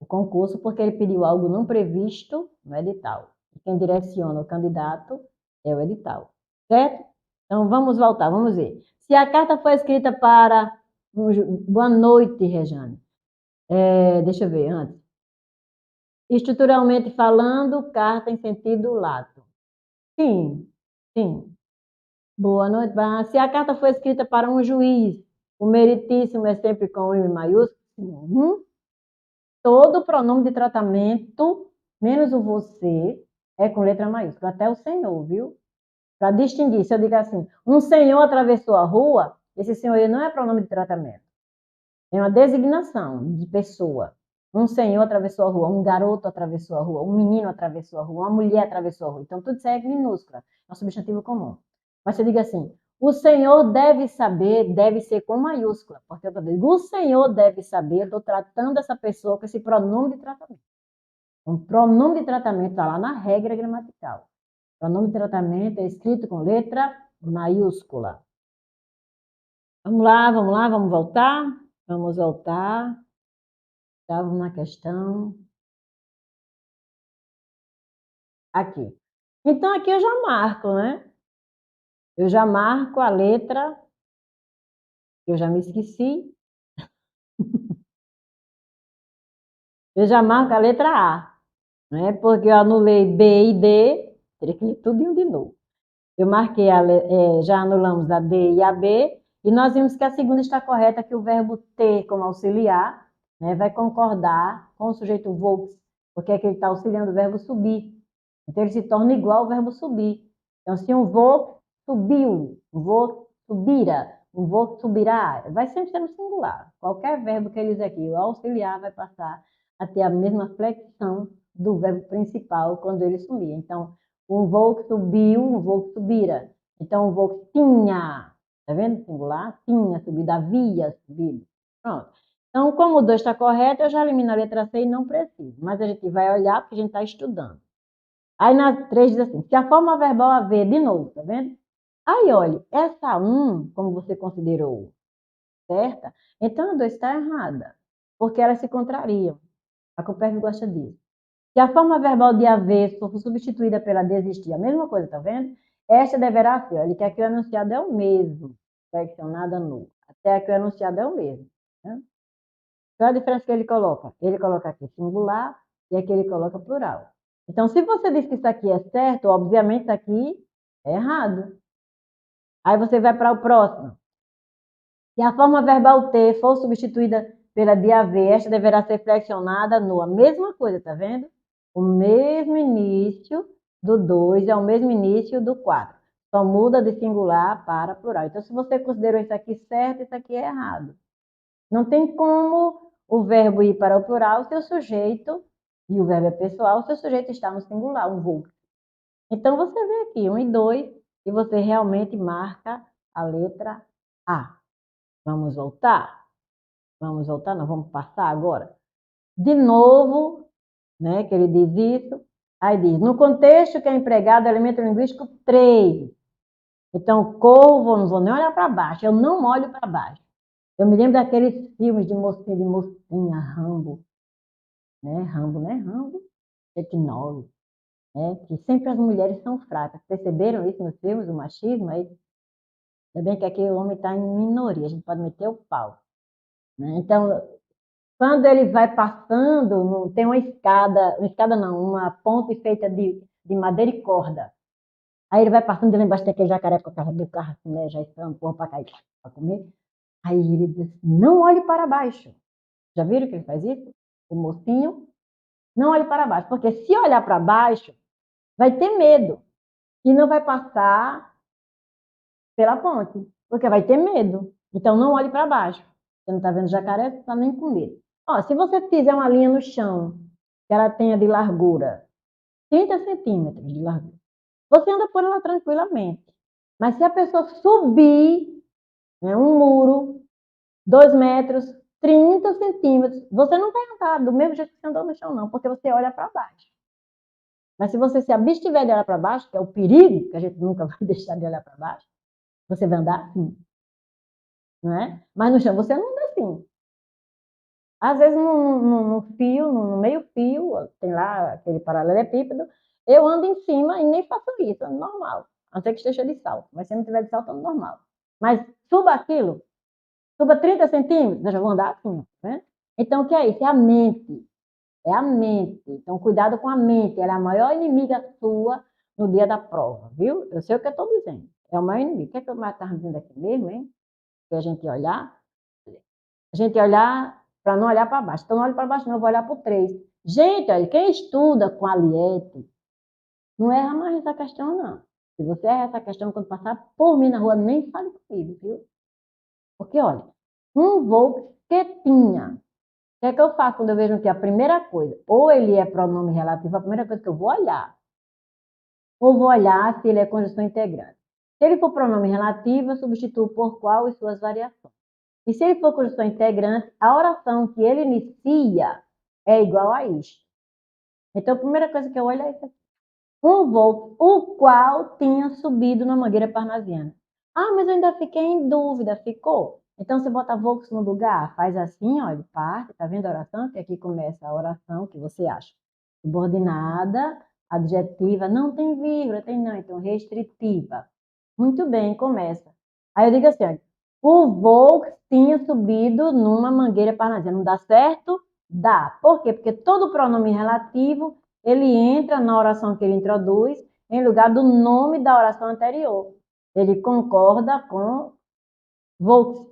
concurso, porque ele pediu algo não previsto no edital. E quem direciona o candidato é o edital. Certo? Então, vamos voltar, vamos ver. Se a carta foi escrita para... Boa noite, Rejane. Deixa eu ver antes. Estruturalmente falando, carta em sentido lato. Sim, sim. Boa noite. Se a carta foi escrita para um juiz, o meritíssimo é sempre com M maiúsculo? Uhum. Todo pronome de tratamento, menos o você, é com letra maiúscula. Até o senhor, viu? Para distinguir, se eu digo assim, um senhor atravessou a rua, esse senhor ele não é pronome de tratamento. É uma designação de pessoa. Um senhor atravessou a rua, um garoto atravessou a rua, um menino atravessou a rua, uma mulher atravessou a rua. Então, tudo isso é minúscula, é um substantivo comum. Mas se eu digo assim, o senhor deve saber, deve ser com maiúscula, porque eu digo, o senhor deve saber, eu estou tratando essa pessoa com esse pronome de tratamento. Um pronome de tratamento está lá na regra gramatical. Pronome de tratamento é escrito com letra maiúscula. Vamos lá, vamos lá, vamos voltar? Vamos voltar. Estava na questão. Aqui. Então, aqui eu já marco, né? Eu já marco a letra, eu já me esqueci. Eu já marco a letra A, né? Porque eu anulei B e D, teria que ler tudo de novo. Eu marquei, já anulamos a D e a B, e nós vimos que a segunda está correta, que o verbo ter como auxiliar, né, vai concordar com o sujeito volks, porque é que ele está auxiliando o verbo subir. Então, ele se torna igual ao verbo subir. Então, se um vou subiu, um vou subira, um vou subirá, vai sempre ser no singular. Qualquer verbo que ele use aqui, o auxiliar vai passar a ter a mesma flexão do verbo principal quando ele sumir. Então, um voo subiu, um voo subira. Então, um voo tinha, tá vendo? Singular, tinha subido, havia subido. Pronto. Então, como o 2 está correto, eu já elimino a letra C e não preciso. Mas a gente vai olhar porque a gente está estudando. Aí na 3 diz assim, se a forma verbal haver, de novo, tá vendo? Aí, olha, essa 1, como você considerou certa, então a 2 está errada, porque elas se contrariam. A Copérnico gosta disso. Se a forma verbal de haver for substituída pela de existir, a mesma coisa, tá vendo? Esta deverá ser, ele quer que o enunciado é o mesmo, flexionada no. Até aqui o enunciado é o mesmo. Né? Qual é a diferença que ele coloca? Ele coloca aqui singular e aqui ele coloca plural. Então, se você diz que isso aqui é certo, obviamente isso aqui é errado. Aí você vai para o próximo. Se a forma verbal ter for substituída pela de haver, esta deverá ser flexionada no. A mesma coisa, tá vendo? O mesmo início do 2 é o mesmo início do 4. Só muda de singular para plural. Então, se você considerou isso aqui certo, isso aqui é errado. Não tem como o verbo ir para o plural, o seu sujeito, e o verbo é pessoal, o seu sujeito está no singular, um vou. Então, você vê aqui 1 e 2, e você realmente marca a letra A. Vamos voltar? Vamos voltar? Nós vamos passar agora. De novo, né, que ele diz isso. Aí diz, no contexto que é empregado elemento linguístico 3. Então, corvo, não vou nem olhar para baixo, eu não olho para baixo. Eu me lembro daqueles filmes de mocinha, Rambo, né? Rambo, né? Rambo, Chuck Norris, né? Que sempre as mulheres são fracas. Perceberam isso nos filmes, o machismo? Aí, ainda bem que aqui o homem está em minoria, a gente pode meter o pau. Né? Então, quando ele vai passando, tem uma escada não, uma ponte feita de madeira e corda. Aí ele vai passando, ele embaixo daquele jacaré com a cara do carro, assim, né? Já esperando porra para cair, para comer. Aí ele diz assim, não olhe para baixo. Já viram que ele faz isso? O mocinho, não olhe para baixo. Porque se olhar para baixo, vai ter medo. E não vai passar pela ponte. Porque vai ter medo. Então não olhe para baixo. Você não está vendo jacaré, você não está nem com medo. Ó, se você fizer uma linha no chão, que ela tenha de largura 30 centímetros de largura, você anda por ela tranquilamente. Mas se a pessoa subir, né, um muro, 2 metros, 30 centímetros, você não vai andar do mesmo jeito que você andou no chão, não, porque você olha para baixo. Mas se você se abstiver de olhar para baixo, que é o perigo, que a gente nunca vai deixar de olhar para baixo, Você vai andar assim, não é? Mas no chão você não anda assim. Às vezes no fio, no meio fio, tem lá aquele paralelepípedo, eu ando em cima e nem faço isso, ando normal. A não ser que esteja de salto. Mas se não tiver de salto, ando normal. Mas suba aquilo, suba 30 centímetros, eu já vou andar assim, né? Então, o que é isso? É a mente. É a mente. Então, cuidado com a mente. Ela é a maior inimiga sua no dia da prova, viu? Eu sei o que eu estou dizendo. É o maior inimigo. O que é que eu estava dizendo aqui mesmo, hein? Que a gente ia olhar. A gente ia olhar para não olhar para baixo. Então, não olho para baixo, não, eu vou olhar para o 3. Gente, olha, quem estuda com a Liette, não erra mais essa questão, não. Se você erra essa questão quando passar por mim na rua, nem fale comigo, viu? Porque, olha, um voo que tinha. O que é que eu faço quando eu vejo que a primeira coisa, ou ele é pronome relativo, a primeira coisa que eu vou olhar, ou vou olhar se ele é conjunção integrante. Se ele for pronome relativo, eu substituo por qual e suas variações. E se ele for conjunção integrante, a oração que ele inicia é igual a isto. Então, a primeira coisa que eu olho é isso aqui. Um voo, o qual tinha subido na mangueira parnasiana. Ah, mas eu ainda fiquei em dúvida, ficou? Então, você bota Volks no lugar, faz assim, olha, parte, tá vendo a oração? Que aqui começa a oração que você acha. Subordinada, adjetiva, não tem vírgula, tem não, então restritiva. Muito bem, começa. Aí eu digo assim, olha, o Volks tinha subido numa mangueira parnasiana. Não dá certo? Dá. Por quê? Porque todo pronome relativo ele entra na oração que ele introduz em lugar do nome da oração anterior. Ele concorda com Volks.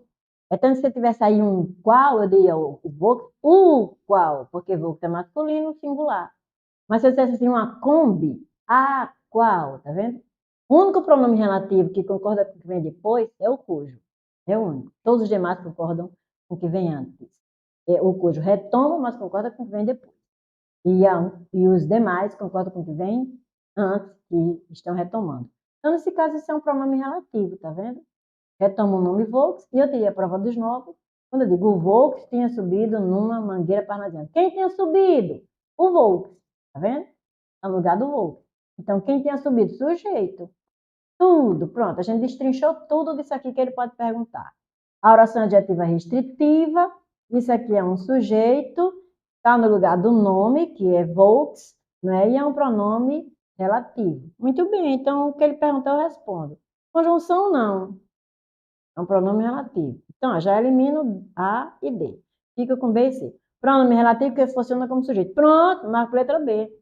Então, se você tivesse aí um qual, eu diria o Volks, o qual, porque Volks é masculino, singular. Mas se eu dissesse assim, uma Kombi, a qual, tá vendo? O único pronome relativo que concorda com o que vem depois é o cujo. É o único. Todos os demais concordam com o que vem antes. O cujo retoma, mas concorda com o que vem depois. E os demais concordam com o que vem antes, que estão retomando. Então, nesse caso, isso é um pronome relativo, tá vendo? Retoma o nome Volks, e eu teria a prova dos novos, quando eu digo o Volks tinha subido numa mangueira parnasiana. Quem tinha subido? O Volks, tá vendo? No lugar do Volks. Então, quem tinha subido? Sujeito. Tudo, pronto. A gente destrinchou tudo disso aqui que ele pode perguntar. A oração adjetiva restritiva, isso aqui é um sujeito, está no lugar do nome, que é Volks, né? E é um pronome relativo. Muito bem, então o que ele perguntou eu respondo. Conjunção não, é um pronome relativo. Então, já elimino A e D. Fica com B e C. Pronome relativo que funciona como sujeito. Pronto, marco letra B.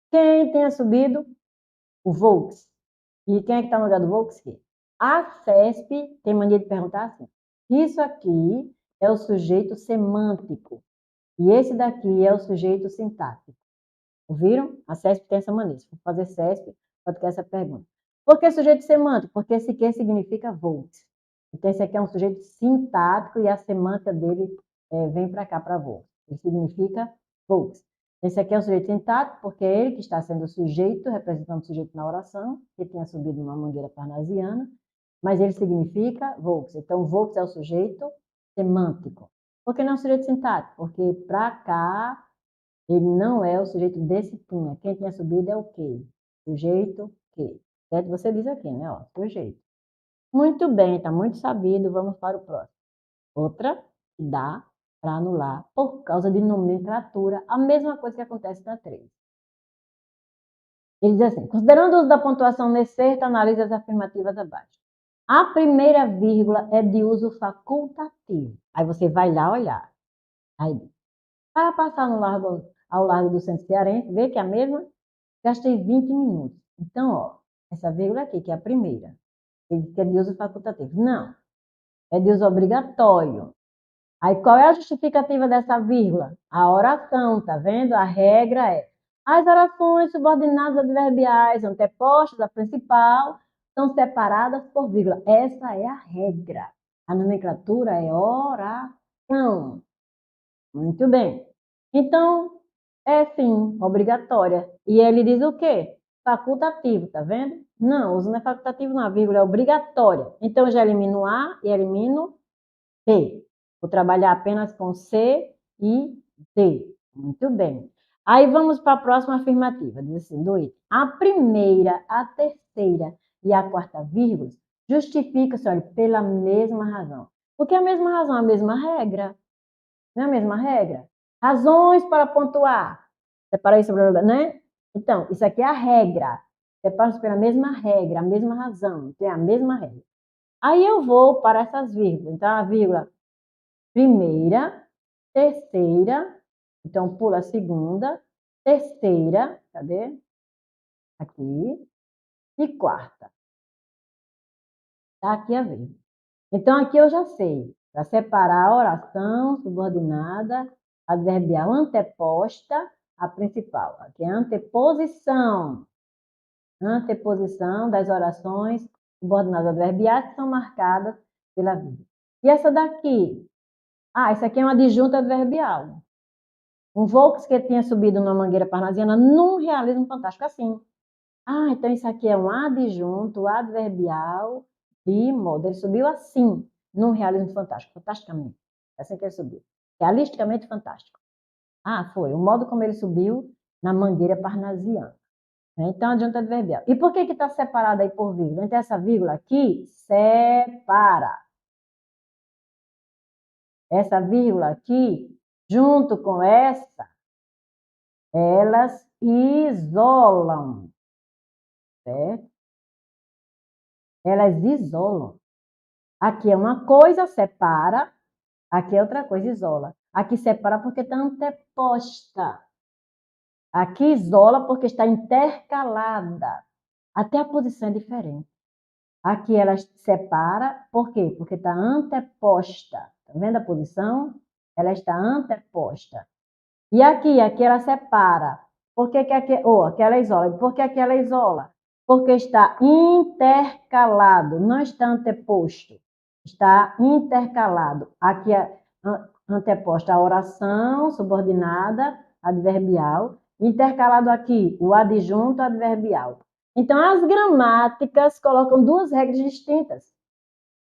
Quem tenha subido? O Volks. E quem é que está no lugar do Volks? A CESP tem mania de perguntar assim. Isso aqui é o sujeito semântico. E esse daqui é o sujeito sintático. Ouviram? A CESP tem essa mania. Se for fazer CESP, pode ter essa pergunta. Por que sujeito semântico? Porque esse aqui significa Volks. Então, esse aqui é um sujeito sintático e a semântica dele vem para cá, para Volks. Ele significa Volks. Esse aqui é o sujeito sintático, porque é ele que está sendo o sujeito, representando o sujeito na oração, que tinha subido numa mangueira parnasiana, mas ele significa Volks. Então, Volks é o sujeito semântico. Por que não é o sujeito sintático? Porque para cá, ele não é o sujeito desse tinha. Quem tinha subido é o quê? Sujeito que. Certo? Você diz aqui, né? Ó, sujeito. Muito bem, está muito sabido. Vamos para o próximo. Outra que dá para anular por causa de nomenclatura, a mesma coisa que acontece na 3. Ele diz assim, considerando o uso da pontuação nesse certo, analise as afirmativas abaixo. A primeira vírgula é de uso facultativo. Aí você vai lá olhar. Aí, para passar ao largo do centro cearense, vê que é a mesma, gastei 20 minutos. Então, ó, essa vírgula aqui, que é a primeira, ele diz que é de uso facultativo. Não, é de uso obrigatório. Aí, qual é a justificativa dessa vírgula? A oração, tá vendo? A regra é: as orações subordinadas adverbiais antepostas à principal são separadas por vírgula. Essa é a regra. A nomenclatura é oração. Muito bem. Então, é sim, obrigatória. E ele diz o quê? Facultativo, tá vendo? Não, uso não é facultativo, não. A vírgula é obrigatória. Então, eu já elimino A e elimino B. Vou trabalhar apenas com C e D. Muito bem. Aí vamos para a próxima afirmativa. Diz assim, do item. A primeira, a terceira e a quarta vírgula Justifica-se, olha, pela mesma razão. Porque a mesma razão é a mesma regra. Não é a mesma regra? Razões para pontuar. Separa isso, né? Então, isso aqui é a regra. Separa-se pela mesma regra, a mesma razão. Tem a mesma regra. Aí eu vou para essas vírgulas. Então, a vírgula primeira, terceira. Então, pula a segunda, terceira. Cadê? Aqui. E quarta. Tá aqui a vírgula. Então, aqui eu já sei. Para separar a oração subordinada, adverbial anteposta à principal. Aqui é a anteposição. Anteposição das orações subordinadas adverbiais que são marcadas pela vírgula. E essa daqui? Ah, essa aqui é uma adjunta adverbial. Um Volks que tinha subido numa mangueira parnasiana num realismo fantástico assim. Ah, então isso aqui é um adjunto adverbial de modo. Ele subiu assim, num realismo fantástico, fantasticamente. É assim que ele subiu. Realisticamente fantástico. Ah, foi o modo como ele subiu na mangueira parnasiana. Então, adjunto adverbial. E por que está separado aí por vírgula? Então, essa vírgula aqui separa. Essa vírgula aqui, junto com essa, elas isolam. Certo? Elas isolam. Aqui é uma coisa, separa. Aqui é outra coisa, isola. Aqui separa porque está anteposta. Aqui isola porque está intercalada. Até a posição é diferente. Aqui ela separa, por quê? Porque está anteposta. Está vendo a posição? Ela está anteposta. E aqui ela separa. Por que aqui, aqui ela isola? Por que aqui ela isola? Porque está intercalado, não está anteposto. Está intercalado. Aqui é anteposta a oração subordinada adverbial. Intercalado aqui o adjunto adverbial. Então, as gramáticas colocam duas regras distintas.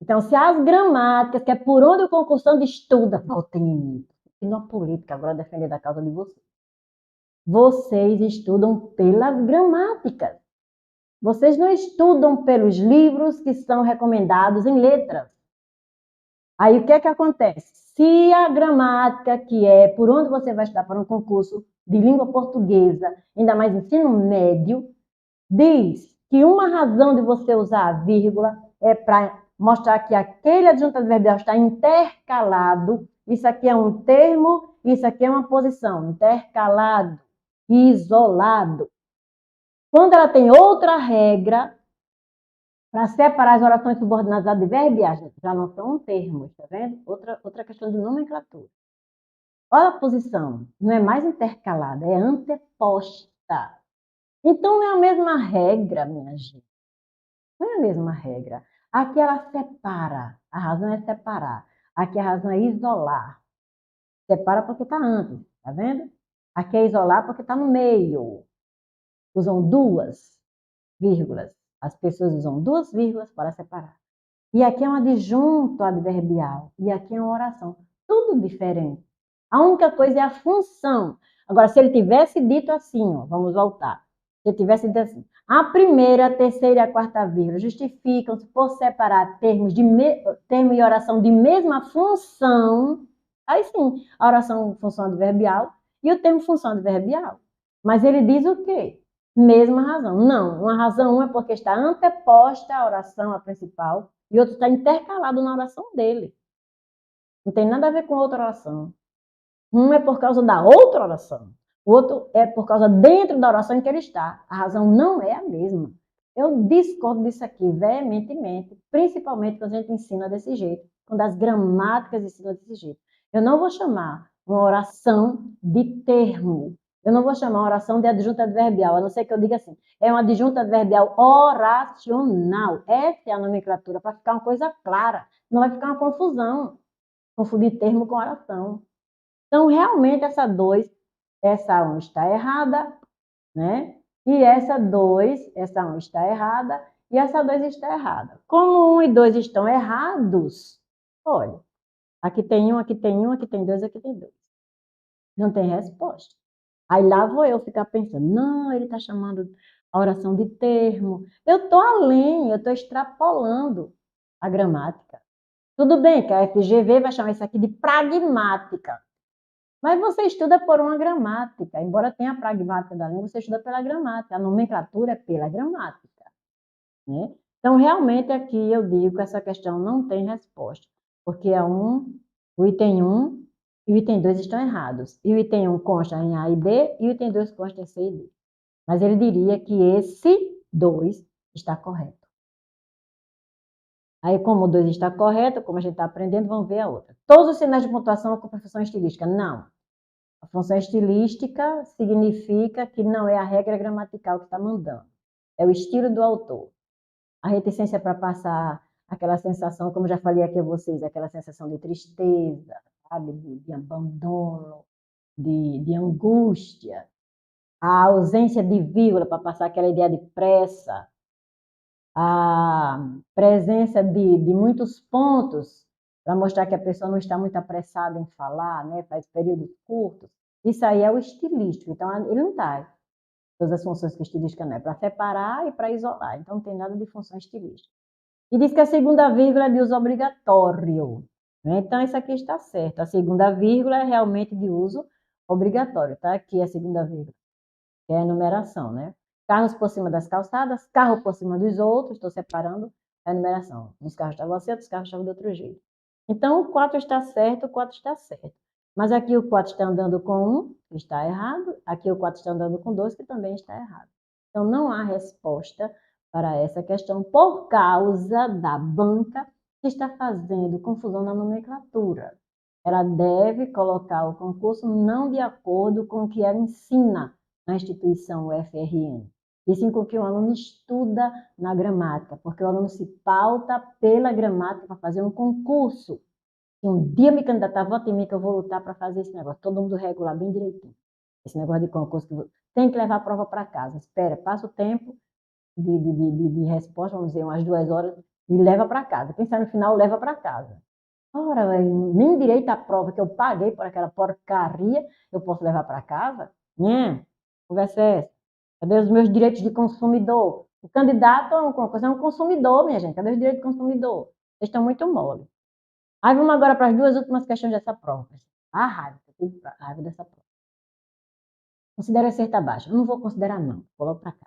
Então, se as gramáticas, que é por onde o concursante estuda, votem em mim. E na política, agora defender a causa de vocês. Vocês estudam pelas gramáticas. Vocês não estudam pelos livros que são recomendados em letras. Aí o que é que acontece? Se a gramática, que é por onde você vai estudar para um concurso de língua portuguesa, ainda mais ensino médio, diz que uma razão de você usar a vírgula é para mostrar que aquele adjunto adverbial está intercalado. Isso aqui é um termo, isso aqui é uma posição. Intercalado, isolado. Quando ela tem outra regra, para separar as orações subordinadas adverbiais, já não são termos, tá vendo? Outra questão de nomenclatura. Olha a posição, não é mais intercalada, é anteposta. Então, não é a mesma regra, minha gente. Não é a mesma regra. Aqui ela separa. A razão é separar. Aqui a razão é isolar. Separa porque está antes, tá vendo? Aqui é isolar porque está no meio. Usam duas vírgulas. As pessoas usam duas vírgulas para separar. E aqui é um adjunto adverbial. E aqui é uma oração. Tudo diferente. A única coisa é a função. Agora, se ele tivesse dito assim, ó, vamos voltar. Se ele tivesse dito assim, a primeira, a terceira e a quarta vírgula justificam-se por separar termo e oração de mesma função. Aí sim, a oração função adverbial e o termo função adverbial. Mas ele diz o quê? Mesma razão. Não, uma razão é porque está anteposta à oração, a principal, e outro está intercalado na oração dele. Não tem nada a ver com outra oração. Um é por causa da outra oração. O outro é por causa dentro da oração em que ele está. A razão não é a mesma. Eu discordo disso aqui veementemente, principalmente quando a gente ensina desse jeito, quando as gramáticas ensinam desse jeito. Eu não vou chamar uma oração de termo. Eu não vou chamar uma oração de adjunto adverbial, a não ser que eu diga assim, é um adjunto adverbial oracional. Essa é a nomenclatura, para ficar uma coisa clara. Não vai ficar uma confusão. Confundir termo com oração. Então, realmente, essa 1 está errada, né? E essa 1 está errada, e essa 2 está errada. Como 1 e 2 estão errados, olha, aqui tem 1, aqui tem 1, aqui tem 2, aqui tem 2. Não tem resposta. Aí lá vou eu ficar pensando, não, ele está chamando a oração de termo. Eu estou além, eu estou extrapolando a gramática. Tudo bem que a FGV vai chamar isso aqui de pragmática, mas você estuda por uma gramática. Embora tenha a pragmática da língua, você estuda pela gramática. A nomenclatura é pela gramática, né? Então, realmente, aqui eu digo que essa questão não tem resposta, porque o item 1 e o item 2 estão errados. E o item 1 consta em A e B, e o item 2 consta em C e D. Mas ele diria que esse 2 está correto. Aí, como o 2 está correto, como a gente está aprendendo, vamos ver a outra. Todos os sinais de pontuação com função estilística? Não. A função estilística significa que não é a regra gramatical que está mandando. É o estilo do autor. A reticência para passar aquela sensação, como já falei aqui a vocês, aquela sensação de tristeza, sabe? De abandono, de angústia. A ausência de vírgula para passar aquela ideia de pressa. A presença de muitos pontos para mostrar que a pessoa não está muito apressada em falar, né? Faz períodos curtos. Isso aí é o estilístico. Então, ele não está. Todas as funções que estilística não é para separar e para isolar. Então, não tem nada de função estilística. E diz que a segunda vírgula é de uso obrigatório, né? Então, isso aqui está certo. A segunda vírgula é realmente de uso obrigatório. Tá aqui a segunda vírgula, que é a enumeração, né? Carros por cima das calçadas, carro por cima dos outros, estou separando a enumeração. Uns carros estavam assim, outros carros estavam de outro jeito. Então, o 4 está certo, o 4 está certo. Mas aqui o 4 está andando com 1, que está errado. Aqui o 4 está andando com 2, que também está errado. Então, não há resposta para essa questão por causa da banca que está fazendo confusão na nomenclatura. Ela deve colocar o concurso não de acordo com o que ela ensina na instituição UFRN, e sim com o que o aluno estuda na gramática, porque o aluno se pauta pela gramática para fazer um concurso. Se um dia me candidatar, vote em mim que eu vou lutar para fazer esse negócio. Todo mundo regular bem direitinho. Esse negócio de concurso, que tem que levar a prova para casa. Espera, passa o tempo de resposta, vamos dizer, umas 2 horas, e leva para casa. Quem sai no final, leva para casa. Ora, nem direito à prova que eu paguei por aquela porcaria, eu posso levar para casa? Conversa é essa? Cadê os meus direitos de consumidor? O candidato a um concurso é um consumidor, minha gente. Cadê os direitos de consumidor? Vocês estão muito mole. Aí vamos agora para as 2 últimas questões dessa prova. A raiva, eu tive raiva dessa prova. Considera acerta baixa. Eu não vou considerar, não. Coloco para cá.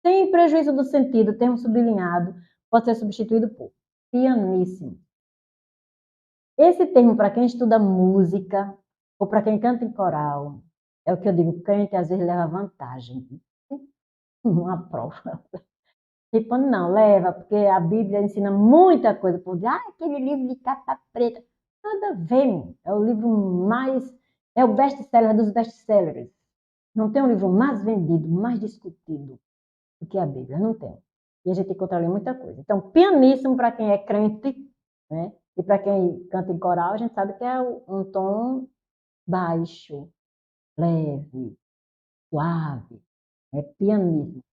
Sem prejuízo do sentido, o termo sublinhado pode ser substituído por pianíssimo. Esse termo, para quem estuda música ou para quem canta em coral, é o que eu digo, crente às vezes leva vantagem. Uma prova. Tipo, não, leva, porque a Bíblia ensina muita coisa. Por dizer, aquele livro de capa preta. Nada a ver, é o livro mais... É o best-seller dos best-sellers. Não tem um livro mais vendido, mais discutido do que a Bíblia. Não tem. E a gente encontra ali muita coisa. Então, pianíssimo para quem é crente, né? E para quem canta em coral, a gente sabe que é um tom baixo, leve, suave, é pianíssimo.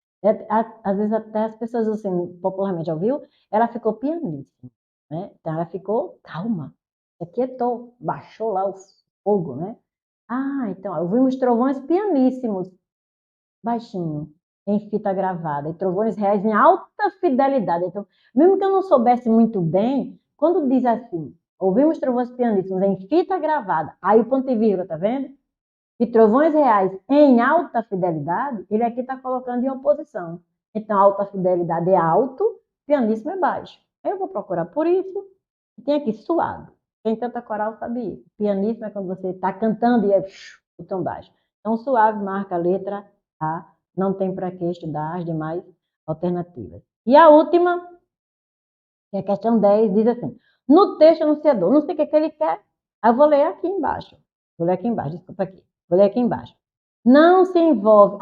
Às vezes até as pessoas assim, popularmente ouviu, ela ficou pianíssima, né? Então ela ficou calma, aquietou, baixou lá o fogo, né? Então, ouvimos trovões pianíssimos, baixinho, em fita gravada, e trovões reais em alta fidelidade. Então, mesmo que eu não soubesse muito bem, quando diz assim, ouvimos trovões pianíssimos em fita gravada, aí o ponto e vírgula, tá vendo? E trovões reais em alta fidelidade, ele aqui está colocando em oposição. Então, alta fidelidade é alto, pianíssimo é baixo. Eu vou procurar por isso. E tem aqui suave. Quem canta coral sabe isso. Pianíssimo é quando você está cantando e é o tom baixo. Então, suave marca a letra A. Não tem para que estudar as demais alternativas. E a última, que é a questão 10, diz assim: no texto anunciador, não sei o que ele quer, eu vou ler aqui embaixo. Vou ler aqui embaixo, desculpa aqui. Vou ler aqui embaixo. Não se envolve.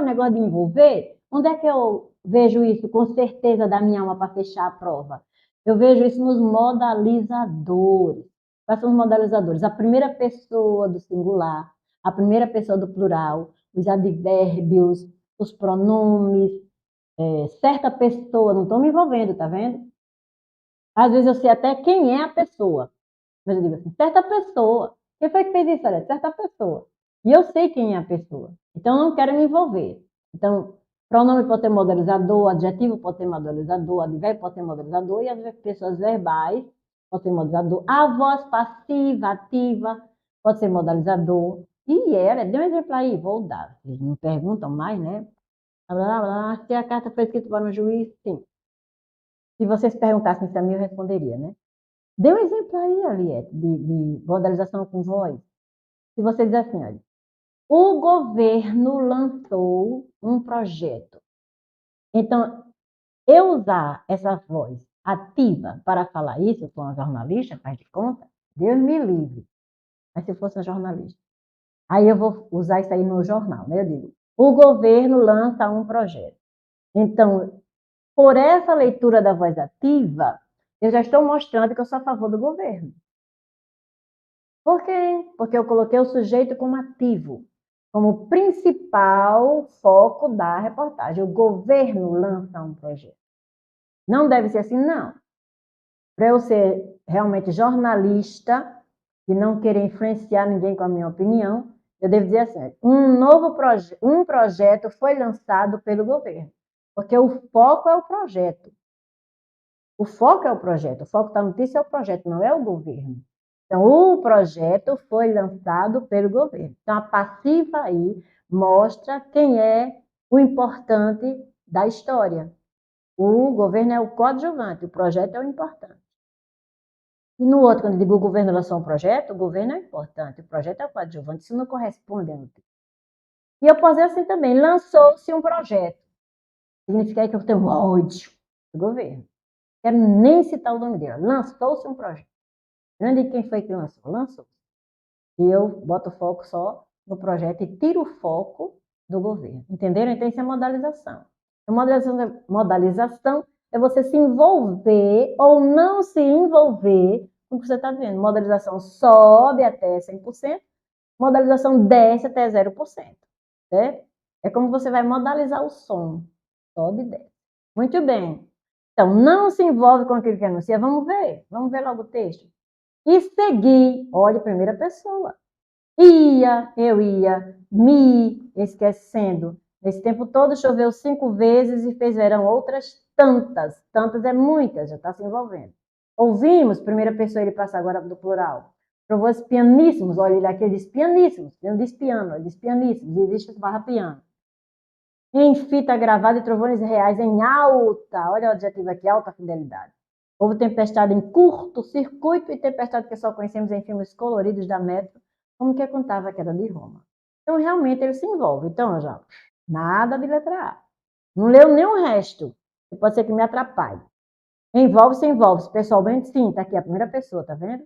Negócio de envolver? Onde é que eu vejo isso com certeza da minha alma para fechar a prova? Eu vejo isso nos modalizadores. Quais são os modalizadores? A primeira pessoa do singular, a primeira pessoa do plural, os advérbios, os pronomes, certa pessoa, não estou me envolvendo, tá vendo? Às vezes eu sei até quem é a pessoa. Mas eu digo assim, certa pessoa. Quem foi que fez isso? Olha, certa pessoa. E eu sei quem é a pessoa. Então, eu não quero me envolver. Então, Pronome pode ter modalizador, adjetivo pode ter modalizador, advérbio pode ter modalizador, e as pessoas verbais pode ter modalizador. A voz passiva, ativa, pode ser modalizador. E ela, dê um exemplo aí, vou dar. Eles não perguntam mais, né? Se a carta foi escrita para um juiz, sim. Se vocês perguntassem isso a mim, eu responderia, né? Dê um exemplo aí, Aliette, de modalização com voz. Se você diz assim, olha, o governo lançou um projeto. Então, eu usar essa voz ativa para falar isso, eu sou uma jornalista, faz de conta, Deus me livre. Mas se eu fosse uma jornalista, aí eu vou usar isso aí no jornal, né? Eu digo, o governo lança um projeto. Então, por essa leitura da voz ativa, eu já estou mostrando que eu sou a favor do governo. Por quê? Porque eu coloquei o sujeito como ativo, como principal foco da reportagem. O governo lança um projeto. Não deve ser assim, não. Para eu ser realmente jornalista e não querer influenciar ninguém com a minha opinião, eu devo dizer assim, um projeto foi lançado pelo governo, porque o foco é o projeto. O foco é o projeto, o foco da notícia é o projeto, não é o governo. Então, o projeto foi lançado pelo governo. Então, a passiva aí mostra quem é o importante da história. O governo é o coadjuvante, o projeto é o importante. E no outro, quando eu digo o governo lançou um projeto, o governo é importante, o projeto é o coadjuvante, isso não corresponde à notícia. E eu posso dizer assim também, lançou-se um projeto. Significa que eu tenho ódio do governo. Quero nem citar o nome dele. Lançou-se um projeto. Não digo quem foi que lançou, lançou. E eu boto o foco só no projeto e tiro o foco do governo. Entenderam? Então, isso é modalização. A modalização é você se envolver ou não se envolver com o que você está vendo. Modalização sobe até 100%, modalização desce até 0%. Certo? É como você vai modalizar o som. Sobe e desce. Muito bem. Então, não se envolve com aquilo que anuncia. Vamos ver logo o texto. E seguir, olha, primeira pessoa. Eu ia, me esquecendo. Nesse tempo todo choveu 5 vezes e fez verão outras tantas. Tantas é muitas, já está se envolvendo. Ouvimos, primeira pessoa, ele passa agora do plural. Provou pianíssimos, olha, ele aqui diz pianíssimos, ele não diz piano, ele diz pianíssimos, existe barra piano. Em fita gravada e trovões reais em alta, olha o adjetivo aqui, alta fidelidade. Houve tempestade em curto circuito e tempestade que só conhecemos em filmes coloridos da Metro, como que contava a queda de Roma. Então, realmente, ele se envolve. Então, já, nada de letra A. Não leu nem o resto. Pode ser que me atrapalhe. Envolve-se. Pessoalmente, sim, está aqui a primeira pessoa, tá vendo?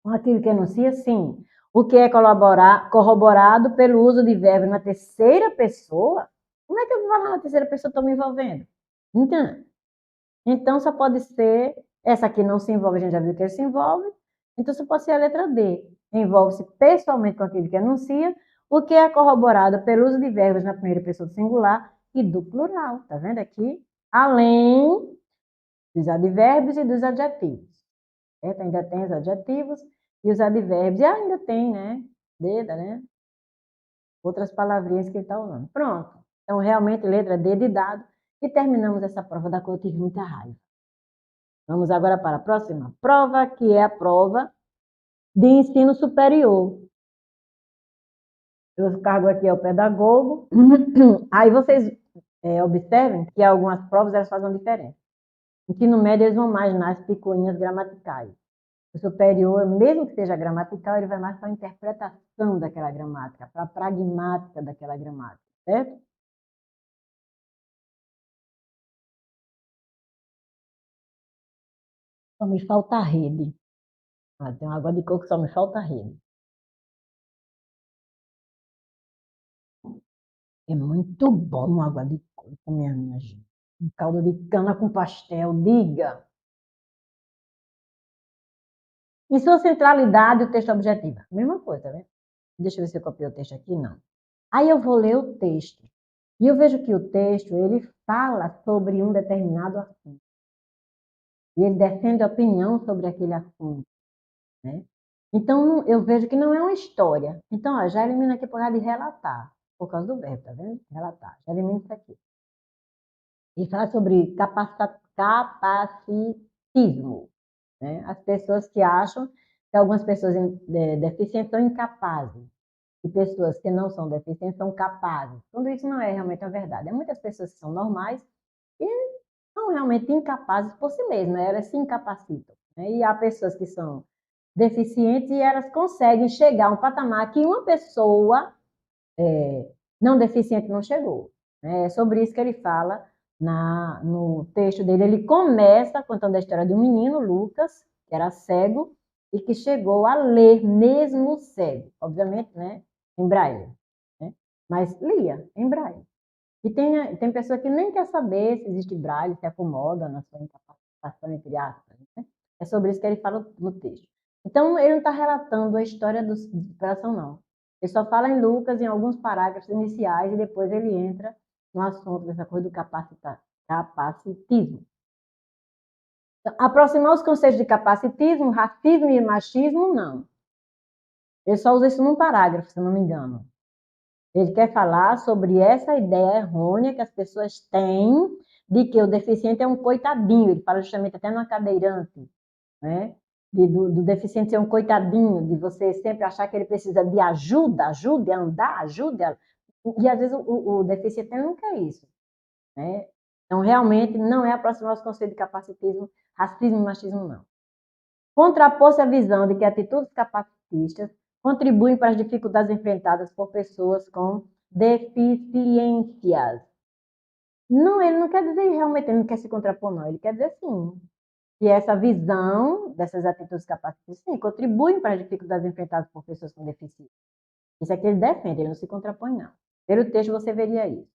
Aquilo que anuncia, sim. O que é corroborado pelo uso de verbo na terceira pessoa. Como é que eu vou falar na terceira pessoa, estou me envolvendo? Então, só pode ser, essa aqui não se envolve, a gente já viu que ele se envolve, então só pode ser a letra D. Envolve-se pessoalmente com aquilo que anuncia, o que é corroborado pelo uso de verbos na primeira pessoa do singular e do plural, tá vendo aqui? Além dos advérbios e dos adjetivos. Certo? Ainda tem os adjetivos e os advérbios, e ainda tem, né? Deda, né? Outras palavrinhas que ele está usando. Pronto. Então, realmente, letra D de dado. E terminamos essa prova da qual eu tive muita raiva. Vamos agora para a próxima prova, que é a prova de ensino superior. Eu cargo aqui é o pedagogo. Aí vocês observem que algumas provas elas fazem diferença. No ensino médio, eles vão mais nas picuinhas gramaticais. O superior, mesmo que seja gramatical, ele vai mais para a interpretação daquela gramática, para a pragmática daquela gramática, certo? Só me falta a rede. Tem uma água de coco, só me falta a rede. É muito bom água de coco, minha gente. Um caldo de cana com pastel, diga. Em sua centralidade, o texto objetivo. Mesma coisa, né? Deixa eu ver se eu copiei o texto aqui, não. Aí eu vou ler o texto. E eu vejo que o texto, ele fala sobre um determinado assunto. E ele defende opinião sobre aquele assunto, né? Então, eu vejo que não é uma história. Então, ó, já elimina aqui por causa de relatar. por causa do verbo, tá vendo? Relatar. Já elimina isso aqui. E fala sobre capacitismo. Né? As pessoas que acham que algumas pessoas deficientes são incapazes e pessoas que não são deficientes são capazes. Tudo isso não é realmente a verdade. Há muitas pessoas que são normais e são realmente incapazes por si mesmas, elas se incapacitam. Né? E há pessoas que são deficientes e elas conseguem chegar a um patamar que uma pessoa não deficiente não chegou. É sobre isso que ele fala no texto dele. Ele começa contando a história de um menino, Lucas, que era cego e que chegou a ler mesmo cego. Obviamente, né, em braille. Né? Mas lia em braille. E tem pessoa que nem quer saber se existe braille, se acomoda na sua incapacitação, entre aspas. Né? É sobre isso que ele fala no texto. Então, ele não está relatando a história de superação, não. Ele só fala em Lucas, em alguns parágrafos iniciais, e depois ele entra no assunto dessa coisa do capacitismo. Então, aproximar os conceitos de capacitismo, racismo e machismo, não. Ele só usa isso num parágrafo, se não me engano. Ele quer falar sobre essa ideia errônea que as pessoas têm de que o deficiente é um coitadinho. Ele fala justamente até numa cadeirante, né? Do deficiente ser um coitadinho, de você sempre achar que ele precisa de ajuda, ajude a andar, ajude a... E às vezes o deficiente não quer isso. Né? Então, realmente, não é aproximar os conceitos de capacitismo, racismo e machismo, não. Contrapor-se à visão de que atitudes capacitistas contribuem para as dificuldades enfrentadas por pessoas com deficiências. Não, ele não quer dizer realmente, ele não quer se contrapor, não. Ele quer dizer sim, que essa visão dessas atitudes capacitistas, sim, contribuem para as dificuldades enfrentadas por pessoas com deficiência. Isso é que ele defende, ele não se contrapõe, não. Pelo texto você veria isso.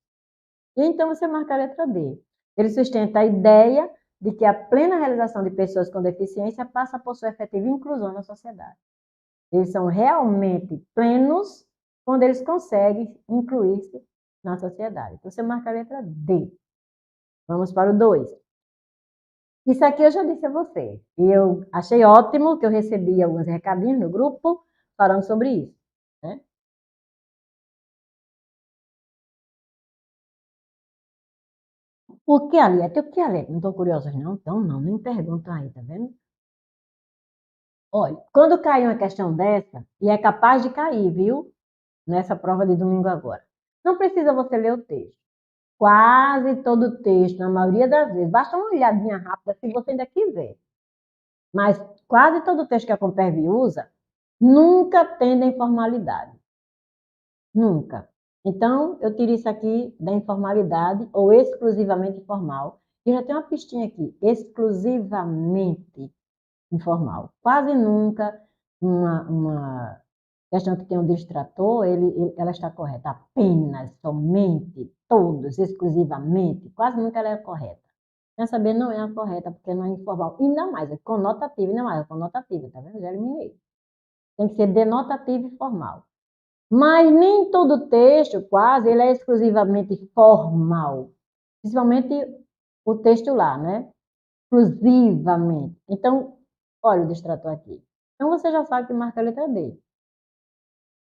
E então você marca a letra D. Ele sustenta a ideia de que a plena realização de pessoas com deficiência passa por sua efetiva inclusão na sociedade. Eles são realmente plenos quando eles conseguem incluir-se na sociedade. Então, você marca a letra D. Vamos para o 2. Isso aqui eu já disse a você. E eu achei ótimo que eu recebi alguns recadinhos no grupo falando sobre isso. Né? O que, Aliette? O que, Aliette? Não estou curiosa, não? Então, não, nem pergunta aí, tá vendo? Olha, quando cair uma questão dessa, e é capaz de cair, viu? Nessa prova de domingo agora. Não precisa você ler o texto. Quase todo o texto, na maioria das vezes, basta uma olhadinha rápida se você ainda quiser. Mas quase todo o texto que a Comperv usa nunca tende a informalidade. Nunca. Então, eu tiro isso aqui da informalidade ou exclusivamente informal. E já tem uma pistinha aqui, exclusivamente informal. Quase nunca uma questão que tem um distrator, ela está correta. Apenas, somente, todos, exclusivamente. Quase nunca ela é correta. Quer saber? Não é a correta, porque não é informal. E ainda mais, é conotativa, ainda mais, é conotativa, tá vendo? Já eliminei. Tem que ser denotativa e formal. Mas nem todo texto, quase, ele é exclusivamente formal. Principalmente o texto lá, né? Exclusivamente. Então, olha o distrator aqui. Então, você já sabe que marca a letra D.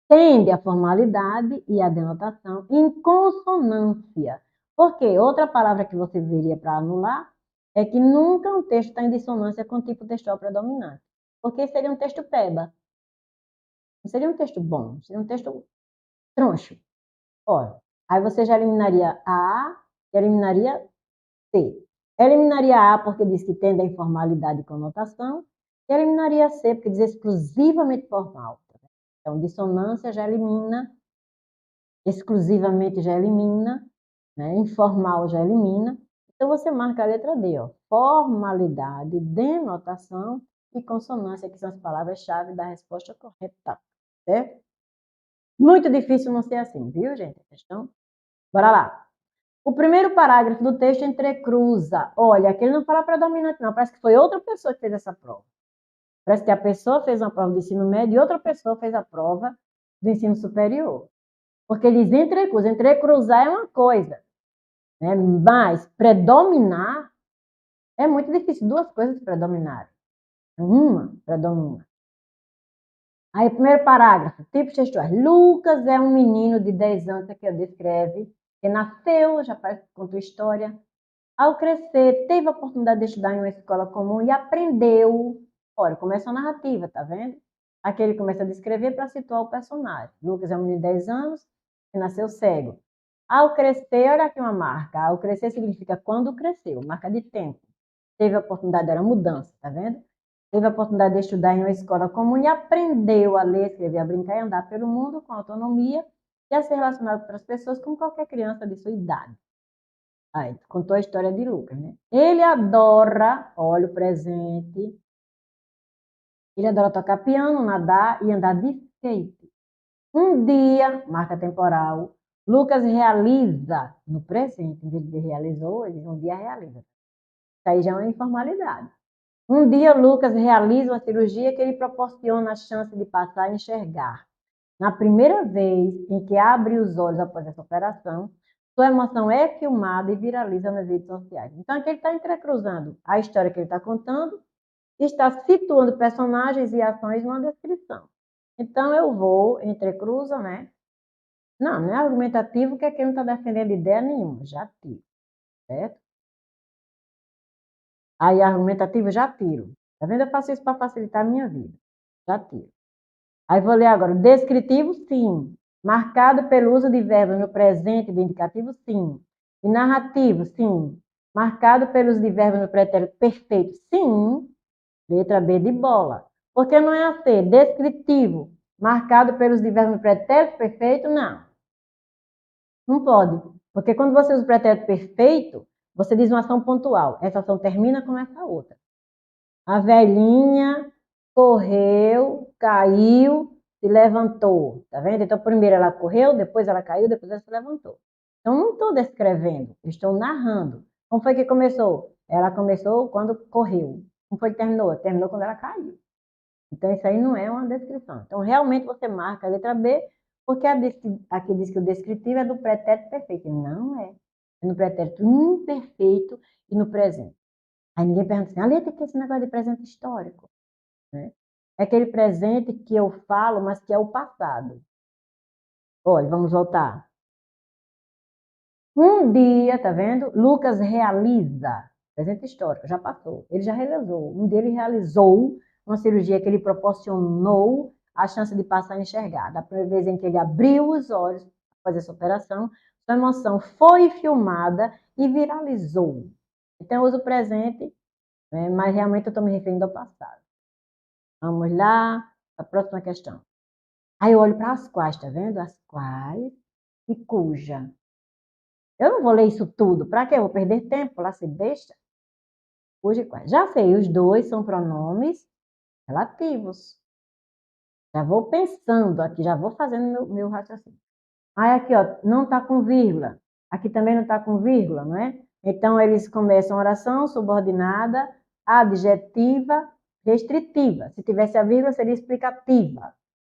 Tende a formalidade e a denotação em consonância. Por quê? Outra palavra que você veria para anular é que nunca um texto está em dissonância com o tipo textual predominante. Porque seria um texto peba. Não seria um texto bom, seria um texto troncho. Ora, aí você já eliminaria A e eliminaria C. Eliminaria A porque diz que tende a informalidade e conotação. E eliminaria C porque diz exclusivamente formal. Então, dissonância já elimina, exclusivamente já elimina, né? Informal já elimina. Então, você marca a letra D, ó. Formalidade, denotação e consonância, que são as palavras-chave da resposta correta. Certo? Muito difícil não ser assim, viu, gente? A questão. Bora lá. O primeiro parágrafo do texto entrecruza. Olha, aqui ele não fala predominante, não. Parece que foi outra pessoa que fez essa prova. Parece que a pessoa fez uma prova do ensino médio e outra pessoa fez a prova do ensino superior. Porque eles entrecruzam. Entrecruzar é uma coisa, né? Mas predominar é muito difícil. Duas coisas predominarem. Uma predomina. Aí, primeiro parágrafo, tipos textuais. Lucas é um menino de 10 anos, que descreve, que nasceu, já parece que contou história. Ao crescer, teve a oportunidade de estudar em uma escola comum e aprendeu. Olha, começa a narrativa, tá vendo? Aqui ele começa a descrever para situar o personagem. Lucas é um menino de 10 anos, que nasceu cego. Ao crescer, olha aqui uma marca. Ao crescer significa quando cresceu, marca de tempo. Teve a oportunidade, era mudança, tá vendo? Teve a oportunidade de estudar em uma escola comum e aprendeu a ler, escrever, a brincar e andar pelo mundo com autonomia e a se relacionar com outras pessoas como qualquer criança de sua idade. Aí, contou a história de Lucas, né? Ele adora, olha o presente, ele adora tocar piano, nadar e andar de skate. Um dia, marca temporal, Lucas realiza, no presente, em vez de realizou, ele um dia realiza. Isso aí já é uma informalidade. Um dia, Lucas realiza uma cirurgia que lhe proporciona a chance de passar a enxergar. Na primeira vez em que abre os olhos após essa operação, sua emoção é filmada e viraliza nas redes sociais. Então, aqui ele está entrecruzando a história que ele está contando, está situando personagens e ações numa descrição. Então, eu vou, entrecruza, né? Não é argumentativo, que aqui não está defendendo ideia nenhuma, já tiro, certo? Aí, argumentativo, já tiro. Tá vendo? Eu faço isso para facilitar a minha vida. Já tiro. Aí vou ler agora. Descritivo, sim. Marcado pelo uso de verbos no presente do indicativo, sim. E narrativo, sim. Marcado pelo uso de verbos no pretérito perfeito, sim. Letra B de bola. Porque não é a C. Descritivo. Marcado pelos de verbos no pretérito perfeito, não. Não pode. Porque quando você usa o pretérito perfeito, você diz uma ação pontual. Essa ação termina com essa outra. A velhinha correu, caiu, se levantou. Tá vendo? Então, primeiro ela correu, depois ela caiu, depois ela se levantou. Então, não estou descrevendo, estou narrando. Como foi que começou? Ela começou quando correu. Como foi que terminou? Terminou quando ela caiu. Então, isso aí não é uma descrição. Então, realmente você marca a letra B, porque aqui diz que o descritivo é do pretérito perfeito. Não é. É no pretérito imperfeito e no presente. Aí ninguém pergunta assim, Aleta, que é esse negócio de presente histórico? Né? É aquele presente que eu falo, mas que é o passado. Olha, vamos voltar. Um dia, tá vendo? Lucas realiza, presente histórico, já passou. Ele já realizou. Um dia ele realizou uma cirurgia que lhe proporcionou a chance de passar a enxergar. Da primeira vez em que ele abriu os olhos após essa operação, sua emoção foi filmada e viralizou. Então, eu uso o presente, né, mas realmente eu estou me referindo ao passado. Vamos lá, a próxima questão. Aí eu olho para as quais, tá vendo? As quais e cuja. Eu não vou ler isso tudo. Para quê? Eu vou perder tempo lá, ser besta. Cuja e quais. Já sei, os dois são pronomes relativos. Já vou pensando aqui, já vou fazendo meu raciocínio. Aí aqui, ó, não está com vírgula. Aqui também não está com vírgula, não é? Então, eles começam a oração subordinada, adjetiva, restritiva. Se tivesse a vírgula, seria explicativa.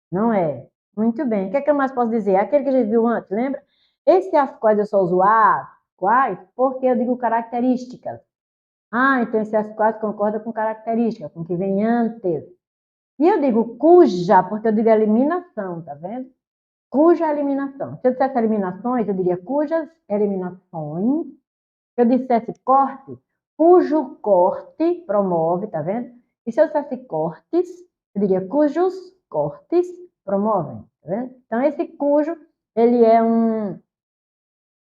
Não é? Muito bem. O que é que eu mais posso dizer? Aquele que a gente viu antes, lembra? Esse as quais eu só uso as, quais, porque eu digo características. Ah, então esse as quais concorda com característica, com o que vem antes. E eu digo cuja, porque eu digo eliminação, tá vendo? Cuja eliminação. Se eu dissesse eliminações, eu diria cujas eliminações. Se eu dissesse corte, cujo corte promove, tá vendo? E se eu dissesse cortes, eu diria cujos cortes promovem, tá vendo? Então, esse cujo, ele é um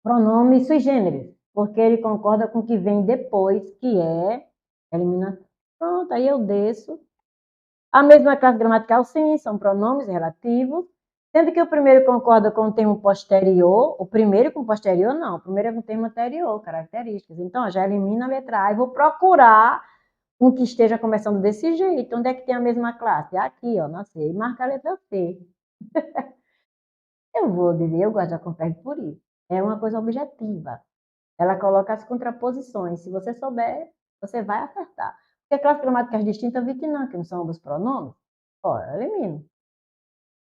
pronome sui generis, porque ele concorda com o que vem depois, que é eliminação. Pronto, aí eu desço. A mesma classe gramatical, sim, são pronomes relativos, sendo que o primeiro concorda com o termo posterior, o primeiro com o posterior não, o primeiro é com o termo anterior, características. Então, já elimina a letra A e vou procurar um que esteja começando desse jeito. Onde é que tem a mesma classe? Aqui, ó, na C, e marca a letra C. Eu vou dizer, eu gosto da Compeg por isso. É uma coisa objetiva. Ela coloca as contraposições. Se você souber, você vai acertar. Porque classes gramaticais distintas, eu vi que não são ambos pronomes. Ó, eu elimino.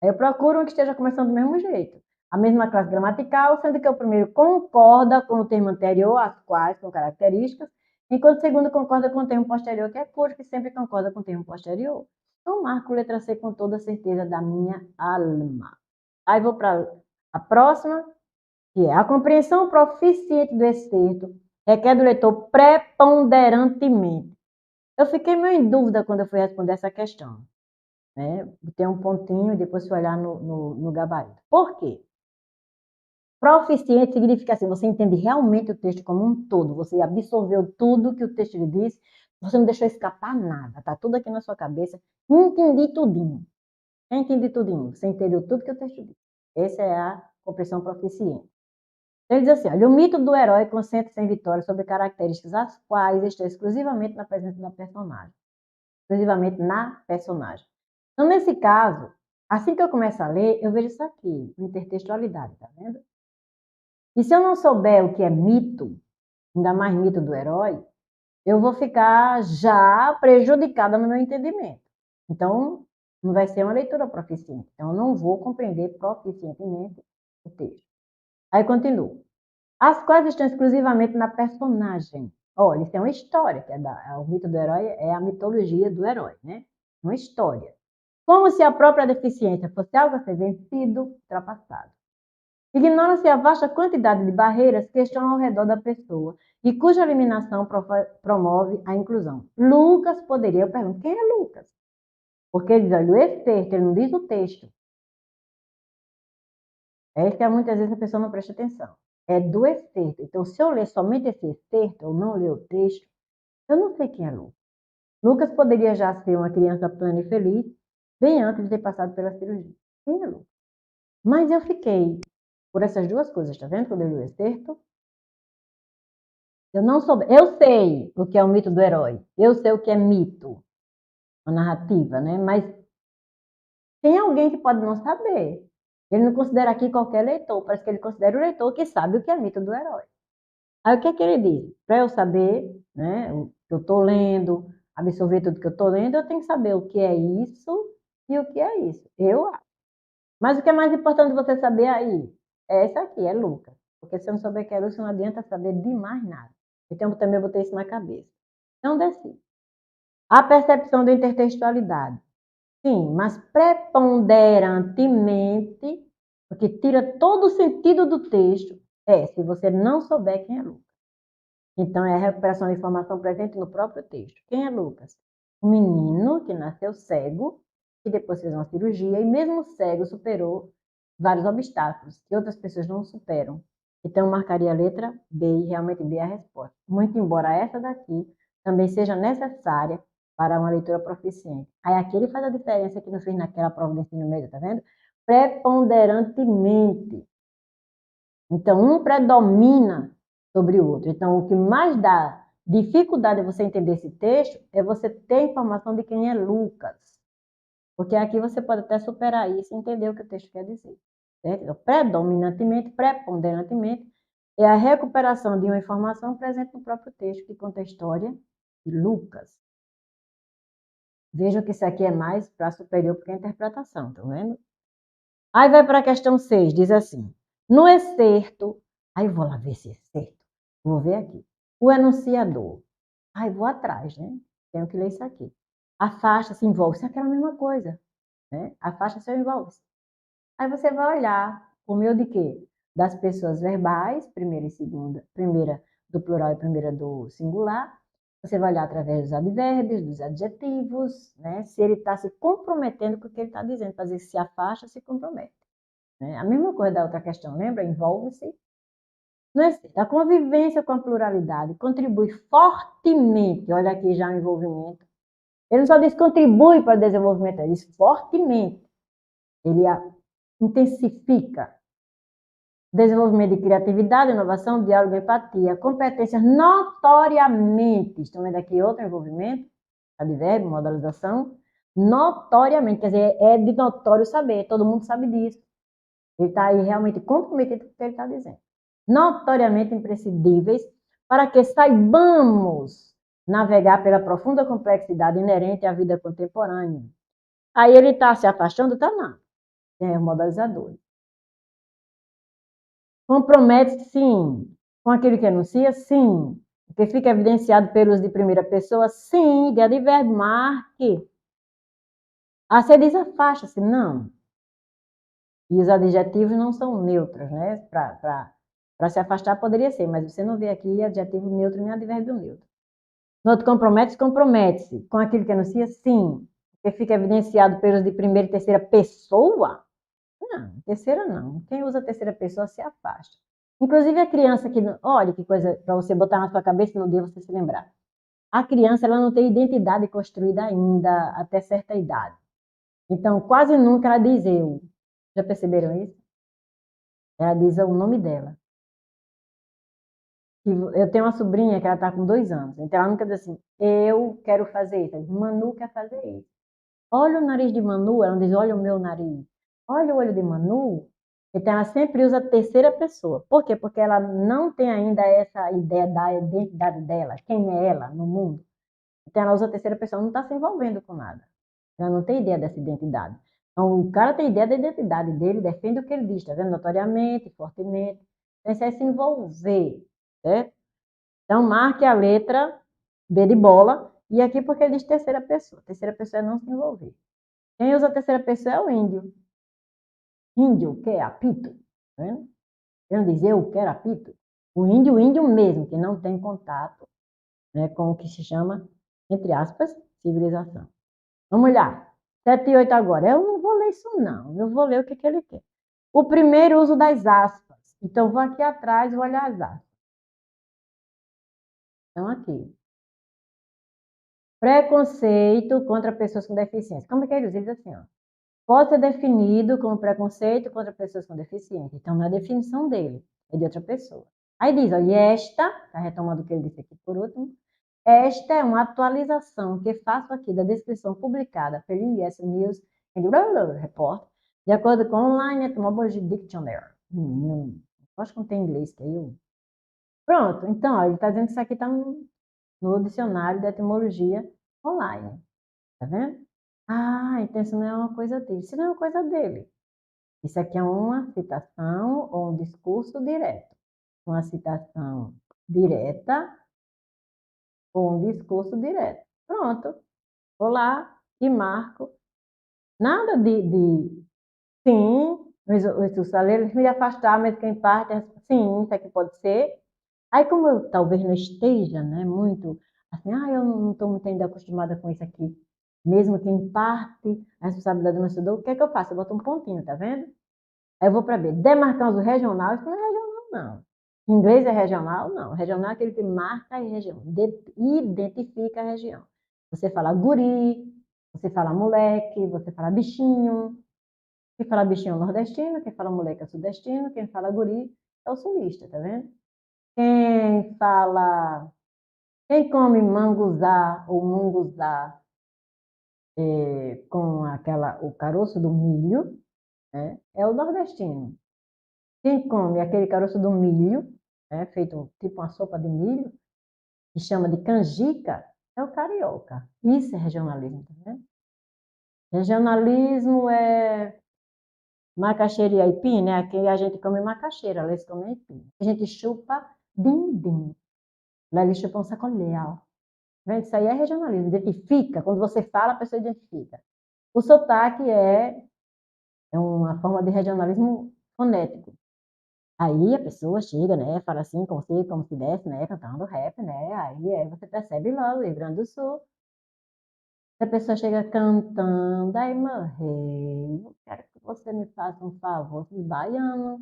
Aí eu procuro um que esteja começando do mesmo jeito. A mesma classe gramatical, sendo que o primeiro concorda com o termo anterior, as quais, com características, enquanto o segundo concorda com o termo posterior, que é cujo, que sempre concorda com o termo posterior. Então, marco letra C com toda a certeza da minha alma. Aí vou para a próxima, que é a compreensão proficiente do excerto requer do leitor preponderantemente. Eu fiquei meio em dúvida quando eu fui responder essa questão, né? Tem um pontinho e depois fui olhar no gabarito. Por quê? Proficiente significa assim, você entende realmente o texto como um todo, você absorveu tudo que o texto lhe disse, você não deixou escapar nada, tá tudo aqui na sua cabeça, entendi tudinho. Entendi tudinho, você entendeu tudo que o texto disse. Essa é a compreensão proficiente. Ele diz assim, olha, o mito do herói concentra-se em vitórias sobre características as quais estão exclusivamente na presença da personagem. Exclusivamente na personagem. Então, nesse caso, assim que eu começo a ler, eu vejo isso aqui, intertextualidade, tá vendo? E se eu não souber o que é mito, ainda mais mito do herói, eu vou ficar já prejudicada no meu entendimento. Então, não vai ser uma leitura proficiente. Então, eu não vou compreender proficientemente o texto. Aí continua. As quais estão exclusivamente na personagem. Olha, isso é uma história, que o mito do herói é a mitologia do herói, né? Uma história. Como se a própria deficiência fosse algo a ser vencido, ultrapassado. Ignora-se a vasta quantidade de barreiras que estão ao redor da pessoa e cuja eliminação promove a inclusão. Lucas poderia, eu pergunto, quem é Lucas? Porque ele diz, olha, o excerto, ele não diz o texto. É isso que muitas vezes a pessoa não presta atenção. É do excerto. Então, se eu ler somente esse excerto, ou não ler o texto, eu não sei quem é Lucas. Lucas poderia já ser uma criança plena e feliz, bem antes de ter passado pela cirurgia. Quem é Lucas? Mas eu fiquei por essas duas coisas, tá vendo? Quando eu li o excerto, eu não soube. Eu sei o que é o mito do herói. Eu sei o que é mito, a narrativa, né? Mas tem alguém que pode não saber. Ele não considera aqui qualquer leitor, parece que ele considera o leitor que sabe o que é mito do herói. Aí o que é que ele diz? Para eu saber, né, o que eu estou lendo, absorver tudo que eu estou lendo, eu tenho que saber o que é isso e o que é isso. Eu acho. Mas o que é mais importante você saber aí? É essa aqui, é Lucas. Porque se eu não souber que é Lucas, não adianta saber de mais nada. Então eu também botei isso na cabeça. Então, desci. A percepção da intertextualidade. Sim, mas preponderantemente, porque tira todo o sentido do texto, se você não souber quem é Lucas. Então, é a recuperação da informação presente no próprio texto. Quem é Lucas? Um menino que nasceu cego, que depois fez uma cirurgia, e mesmo cego superou vários obstáculos que outras pessoas não superam. Então, marcaria a letra B, e realmente B é a resposta. Muito embora essa daqui também seja necessária para uma leitura proficiente. Aí aqui ele faz a diferença que não fez naquela prova do ensino médio, tá vendo? Preponderantemente. Então, um predomina sobre o outro. Então, o que mais dá dificuldade de você entender esse texto é você ter informação de quem é Lucas. Porque aqui você pode até superar isso e entender o que o texto quer dizer. Certo? Então, predominantemente, preponderantemente, é a recuperação de uma informação presente no próprio texto, que conta a história de Lucas. Vejam que isso aqui é mais para superior porque é interpretação, tá vendo? Aí vai para a questão 6, diz assim: no excerto, aí vou lá ver esse excerto, vou ver aqui. O enunciador, aí vou atrás, né? Tenho que ler isso aqui. Afasta-se, envolve-se, é aquela mesma coisa, né? Afasta-se ou envolve-se. Aí você vai olhar por meio de quê? Das pessoas verbais, primeira e segunda, primeira do plural e primeira do singular. Você vai olhar através dos advérbios, dos adjetivos, né? Se ele está se comprometendo com o que ele está dizendo, fazer se afasta, se compromete. Né? A mesma coisa da outra questão, lembra? Envolve-se. A convivência com a pluralidade contribui fortemente, olha aqui já o envolvimento. Ele não só diz contribui para o desenvolvimento, ele diz fortemente. Ele intensifica desenvolvimento de criatividade, inovação, diálogo, empatia, competências notoriamente. Estão vendo aqui outro envolvimento? Advérbio, modalização. Notoriamente, quer dizer, é de notório saber, todo mundo sabe disso. Ele está aí realmente comprometido com o que ele está dizendo. Notoriamente imprescindíveis para que saibamos navegar pela profunda complexidade inerente à vida contemporânea. Aí ele está se afastando? Está não. Tem os modalizadores. Compromete, sim. Com aquilo que anuncia, sim. Porque fica evidenciado pelos de primeira pessoa, sim. De advérbio, marque. Ah, você diz afasta-se. Não. E os adjetivos não são neutros, né? Para se afastar poderia ser, mas você não vê aqui adjetivo neutro nem advérbio neutro. No outro compromete-se, compromete-se. Com aquilo que anuncia, sim. Porque fica evidenciado pelos de primeira e terceira pessoa? Não, terceira não. Quem usa terceira pessoa se afasta. Inclusive a criança que, olha que coisa para você botar na sua cabeça e no dia você se lembrar. A criança ela não tem identidade construída ainda até certa idade. Então, quase nunca ela diz eu. Já perceberam isso? Ela diz o nome dela. Eu tenho uma sobrinha que ela está com 2 anos. Então, ela nunca diz assim, eu quero fazer isso. Ela diz, Manu quer fazer isso. Olha o nariz de Manu. Ela não diz, olha o meu nariz. Olha o olho de Manu. Então, ela sempre usa a terceira pessoa. Por quê? Porque ela não tem ainda essa ideia da identidade dela. Quem é ela no mundo? Então, ela usa a terceira pessoa. Não está se envolvendo com nada. Ela não tem ideia dessa identidade. Então, o cara tem ideia da identidade dele, defende o que ele diz, tá vendo? Notoriamente, fortemente. Então, isso é se envolver, certo? Então, marque a letra B de bola, e aqui porque ele diz terceira pessoa. Terceira pessoa é não se envolver. Quem usa a terceira pessoa é o índio. Índio quer apito, tá vendo? Ele não diz eu quero apito. O índio mesmo, que não tem contato, né, com o que se chama, entre aspas, civilização. Vamos olhar. 7 e 8 agora. Eu não vou ler isso, não. Eu vou ler o que ele quer. O primeiro uso das aspas. Então, vou aqui atrás e vou olhar as aspas. Então, aqui. Preconceito contra pessoas com deficiência. Como é que ele diz assim, ó? Pode ser definido como preconceito contra pessoas com deficiência. Então, não é a definição dele, é de outra pessoa. Aí diz, olha, esta, está retomando o que ele disse aqui por último, esta é uma atualização que faço aqui da descrição publicada pelo US News and Report, de acordo com o Online Etymology Dictionary. Acho que não tem inglês, que aí eu... Pronto, então, ó, ele está dizendo que isso aqui está no dicionário de etimologia online. Tá vendo? Ah, então isso não é uma coisa dele. Isso não é uma coisa dele. Isso aqui é uma citação ou um discurso direto. Uma citação direta ou um discurso direto. Pronto. Vou lá e marco. Nada de sim, os saleiros me afastar, mas quem parte, sim, isso aqui pode ser. Aí, como eu talvez não esteja, né, muito assim, eu não estou muito ainda acostumada com isso aqui, mesmo que em parte a responsabilidade do mencionador, o que é que eu faço? Eu boto um pontinho, tá vendo? Aí eu vou para B. Demarcando o regional, isso não é regional, não. Em inglês é regional? Não. Regional é aquele que marca a região, identifica a região. Você fala guri, você fala moleque, você fala bichinho. Quem fala bichinho é o nordestino, quem fala moleque é o sudestino, quem fala guri é o sulista, tá vendo? Quem fala. Quem come manguzá ou munguzá com o caroço do milho, né, é o nordestino. Quem come aquele caroço do milho, né, feito tipo uma sopa de milho, que chama de canjica, é o carioca. Isso é regionalismo, tá vendo? Regionalismo é macaxeira e aipim, né? Aqui a gente come macaxeira, lá eles comem aipim. A gente chupa din-din. Lá eles chupam sacolhau. Isso aí é regionalismo, identifica. Quando você fala, a pessoa identifica. O sotaque é uma forma de regionalismo fonético. Aí a pessoa chega, né, fala assim, como se desse, né, cantando rap, né, aí você percebe logo, Rio Grande do Sul. Se a pessoa chega cantando, aí, meu rei, eu quero que você me faça um favor, de baiano.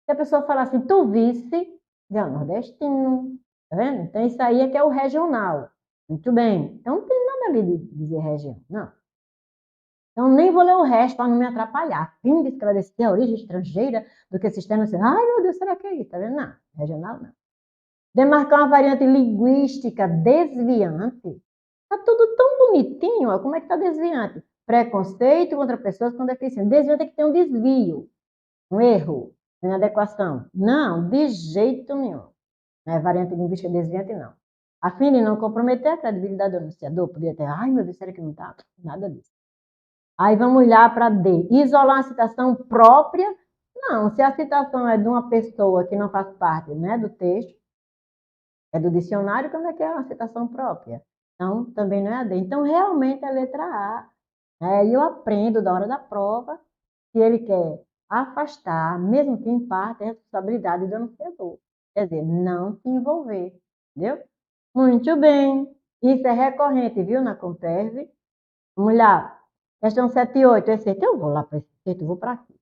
Se a pessoa fala assim, tu visse, é o nordestino, tá vendo? Então isso aí é que é o regional. Muito bem. Então não tem nada ali de dizer região, não. Então, nem vou ler o resto para não me atrapalhar. Fim de esclarecer a origem estrangeira do que sistema assim. Ai, meu Deus, será que é isso? Tá vendo? Não, regional não. Demarcar uma variante linguística desviante. Tá tudo tão bonitinho, ó. Como é que tá desviante? Preconceito contra pessoas com deficiência. Desviante é que tem um desvio, um erro, uma inadequação. Não, de jeito nenhum. Não é variante linguística desviante, não. A fim de não comprometer a credibilidade do anunciador, poderia ter, ai meu Deus, será que não tá? Nada disso. Aí vamos lá para D. Isolar uma citação própria? Não, se a citação é de uma pessoa que não faz parte, né, do texto, é do dicionário, como é que é uma citação própria? Então, também não é a D. Então, realmente, a letra A Aí eu aprendo da hora da prova que ele quer afastar, mesmo que em parte, a responsabilidade do anunciador. Quer dizer, não se envolver, entendeu? Muito bem. Isso é recorrente, viu, na Comperv. Vamos lá. Questão 7 e 8. Esse eu vou lá para esse texto, eu vou para aqui.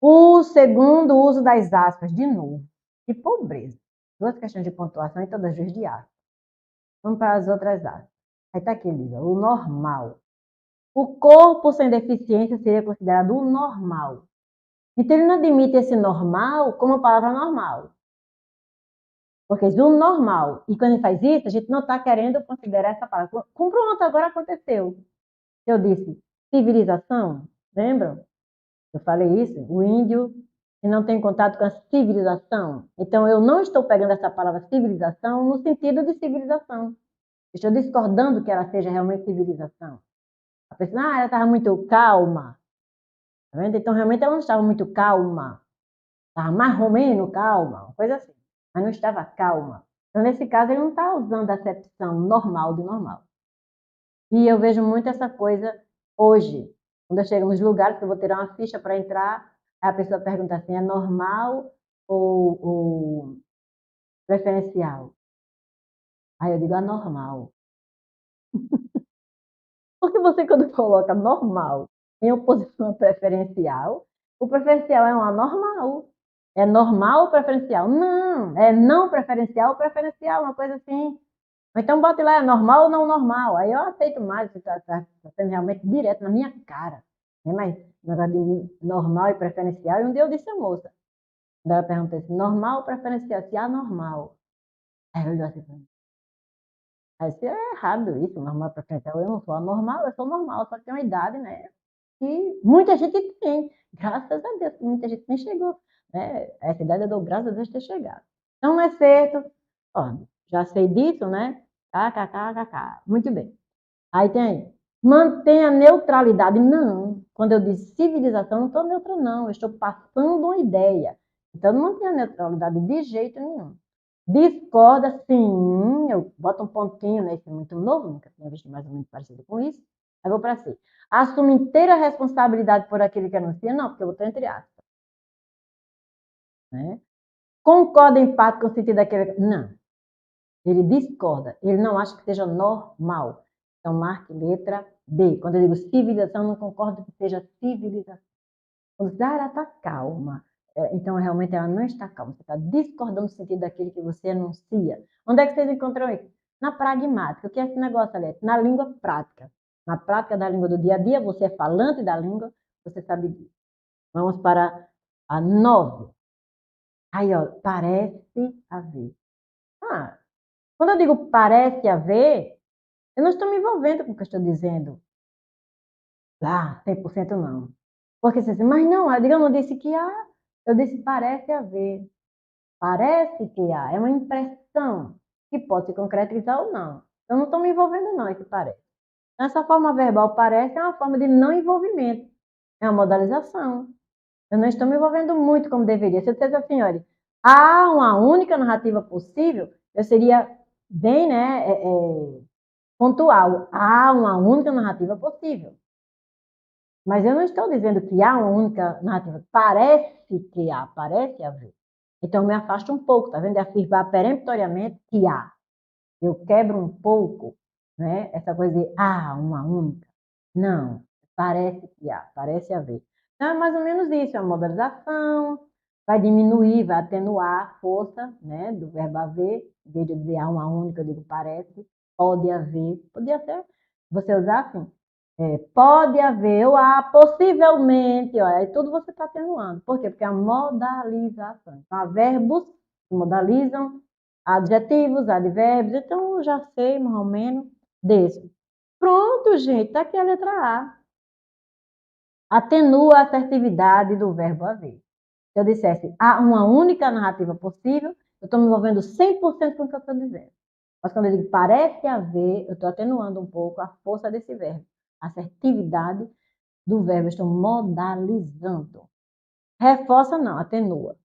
O segundo uso das aspas, de novo. Que pobreza. Duas questões de pontuação e todas as de aspas. Vamos para as outras aspas. Aí está aqui, Lisa, o normal. O corpo sem deficiência seria considerado o normal. Então, ele não admite esse normal como palavra normal. Porque diz o normal. E quando ele faz isso, a gente não está querendo considerar essa palavra. Com pronto, agora aconteceu. Eu disse civilização, lembram? Eu falei isso, o índio que não tem contato com a civilização. Então, eu não estou pegando essa palavra civilização no sentido de civilização. Estou discordando que ela seja realmente civilização. A pessoa, ela estava muito calma. Tá vendo? Então, realmente, ela não estava muito calma. Estava mais ou menos calma, uma coisa assim. Mas não estava calma. Então, nesse caso, ele não está usando a acepção normal de normal. E eu vejo muito essa coisa hoje. Quando eu chego nos lugares que eu vou tirar uma ficha para entrar, aí a pessoa pergunta assim, é normal ou preferencial? Aí eu digo, anormal. Porque você, quando coloca normal em oposição a preferencial, o preferencial é um anormal. É normal ou preferencial? Não, é não preferencial ou preferencial, uma coisa assim. Então bote lá, é normal ou não normal. Aí eu aceito mais, você está sendo realmente direto na minha cara. Né? Mas negócio de normal e preferencial, e um dia eu disse à moça, quando ela perguntou assim, normal ou preferencial? Se anormal. Aí eu olhou assim para mim. Aí disse, é errado isso, normal e preferencial. Eu não sou anormal, eu sou normal, só que tem uma idade, né? E muita gente tem, graças a Deus, muita gente nem chegou. Né? Essa idade eu dou graças a Deus ter chegado. Então não é certo. Ó, já sei disso, né? KKKKK. Muito bem. Aí tem, mantenha a neutralidade. Não, quando eu disse civilização, não estou neutra, não. Eu estou passando uma ideia. Então, não mantenha a neutralidade de jeito nenhum. Discorda, sim. Eu boto um pontinho nesse muito novo, nunca tinha visto mais ou menos parecido com isso. Aí vou para C. Assume inteira responsabilidade por aquele que anuncia? Não, porque eu boto entre aspas. Né? Concorda em parte com o sentido daquele. Não. Ele discorda, ele não acha que seja normal. Então, marque letra B. Quando eu digo civilização, não concordo que seja civilização. Quando diz, ela está calma. Então, realmente, ela não está calma. Você está discordando do sentido daquilo que você anuncia. Onde é que vocês encontram isso? Na pragmática. O que é esse negócio, Alex? Na língua prática. Na prática da língua do dia a dia, você é falante da língua, você sabe disso. Vamos para a 9. Aí, ó, parece haver. Ah, quando eu digo parece haver, eu não estou me envolvendo com o que eu estou dizendo. Lá, 100% não. Porque você diz, mas não, eu não disse que há, eu disse parece haver. Parece que há, é uma impressão que pode se concretizar ou não. Eu não estou me envolvendo não, esse parece. Essa forma verbal parece é uma forma de não envolvimento. É uma modalização. Eu não estou me envolvendo muito como deveria. Se eu dissesse assim, olha, há uma única narrativa possível, eu seria bem, né, pontual. Há uma única narrativa possível. Mas eu não estou dizendo que há uma única narrativa. Parece que há, parece haver. Então, eu me afasto um pouco, tá vendo? De afirmar peremptoriamente que há. Eu quebro um pouco, né? Essa coisa de há uma única. Não, parece que há, parece haver. Então, é mais ou menos isso, é uma modalização, vai diminuir, vai atenuar a força, né, do verbo haver. Em vez de dizer há uma única, eu digo parece, pode haver. Podia ser você usar assim, pode haver, ou há, possivelmente, olha, aí tudo você está atenuando. Por quê? Porque é a modalização. Então, há verbos que modalizam, adjetivos, advérbios, então eu já sei mais ou menos desse. Pronto, gente, está aqui a letra A. Atenua a assertividade do verbo haver. Se eu dissesse há uma única narrativa possível, eu estou me envolvendo 100% com o que eu estou dizendo. Mas quando eu digo parece haver, eu estou atenuando um pouco a força desse verbo. A assertividade do verbo, eu estou modalizando. Reforça não, atenua.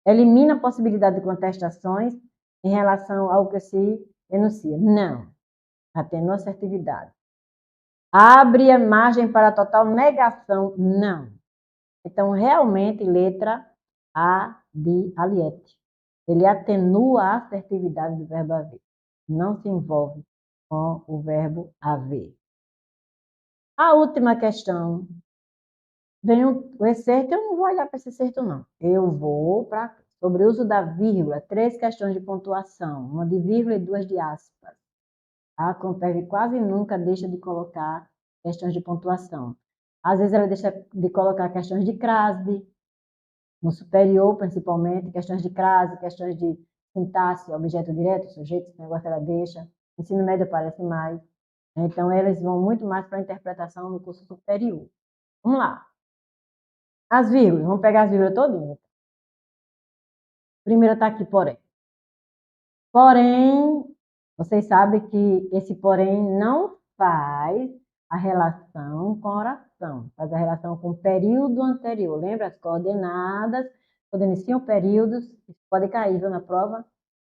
Elimina a possibilidade de contestações em relação ao que se enuncia. Não. Atenua a assertividade. Abre a margem para total negação? Não. Então, realmente, letra A de Aliette. Ele atenua a assertividade do verbo haver. Não se envolve com o verbo haver. A última questão. Vem o excerto, eu não vou olhar para esse excerto, não. Eu vou para sobre o uso da vírgula, 3 questões de pontuação, uma de vírgula e 2 de aspas. A Compev quase nunca deixa de colocar questões de pontuação. Às vezes ela deixa de colocar questões de crase, no superior principalmente, questões de crase, questões de sintaxe, objeto direto, sujeito, esse negócio ela deixa. Ensino médio aparece mais. Então, eles vão muito mais para a interpretação no curso superior. Vamos lá. As vírgulas, vamos pegar as vírgulas todinhas. Primeiro está aqui, porém. Porém, vocês sabem que esse porém não faz a relação com a oração, faz a relação com o período anterior. Lembra as coordenadas, quando iniciam períodos, isso pode cair, viu, na prova?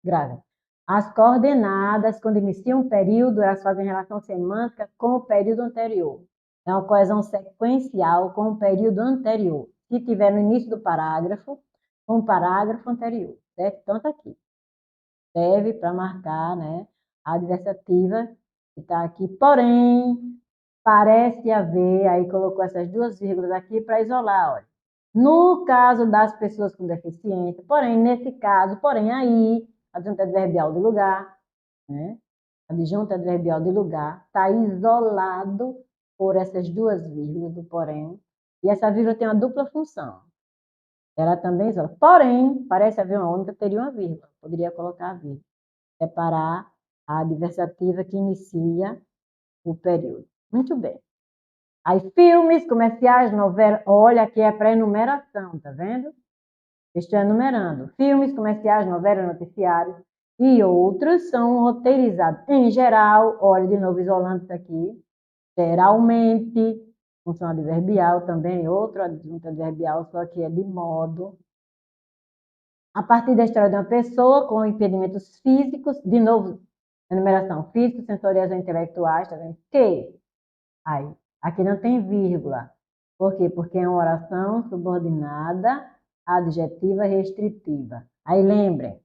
Grave. As coordenadas, quando iniciam um período, elas fazem relação semântica com o período anterior. É uma coesão sequencial com o período anterior. Se tiver no início do parágrafo, com o parágrafo anterior, certo? Então, está aqui. Serve para marcar, né, a adversativa que está aqui. Porém, parece haver, aí colocou essas duas vírgulas aqui para isolar, olha. No caso das pessoas com deficiência, porém, nesse caso, porém, aí, adjunto adverbial de lugar, né? Adjunto adverbial de lugar está isolado por essas duas vírgulas do porém. E essa vírgula tem uma dupla função. Ela também isola. Porém, parece haver uma única, teria uma vírgula. Poderia colocar a vírgula. Separar a adversativa que inicia o período. Muito bem. Aí, filmes, comerciais, novelas. Olha, aqui é para enumeração, tá vendo? Estou enumerando. Filmes, comerciais, novelas, noticiários e outros são roteirizados. Em geral, olha de novo, isolando isso aqui. Geralmente, função adverbial também, outro adjunto adverbial, só que é de modo. A partir da história de uma pessoa com impedimentos físicos, de novo, enumeração, físicos, sensoriais ou intelectuais, tá vendo? Que, aí, aqui não tem vírgula. Por quê? Porque é uma oração subordinada, adjetiva restritiva. Aí lembrem,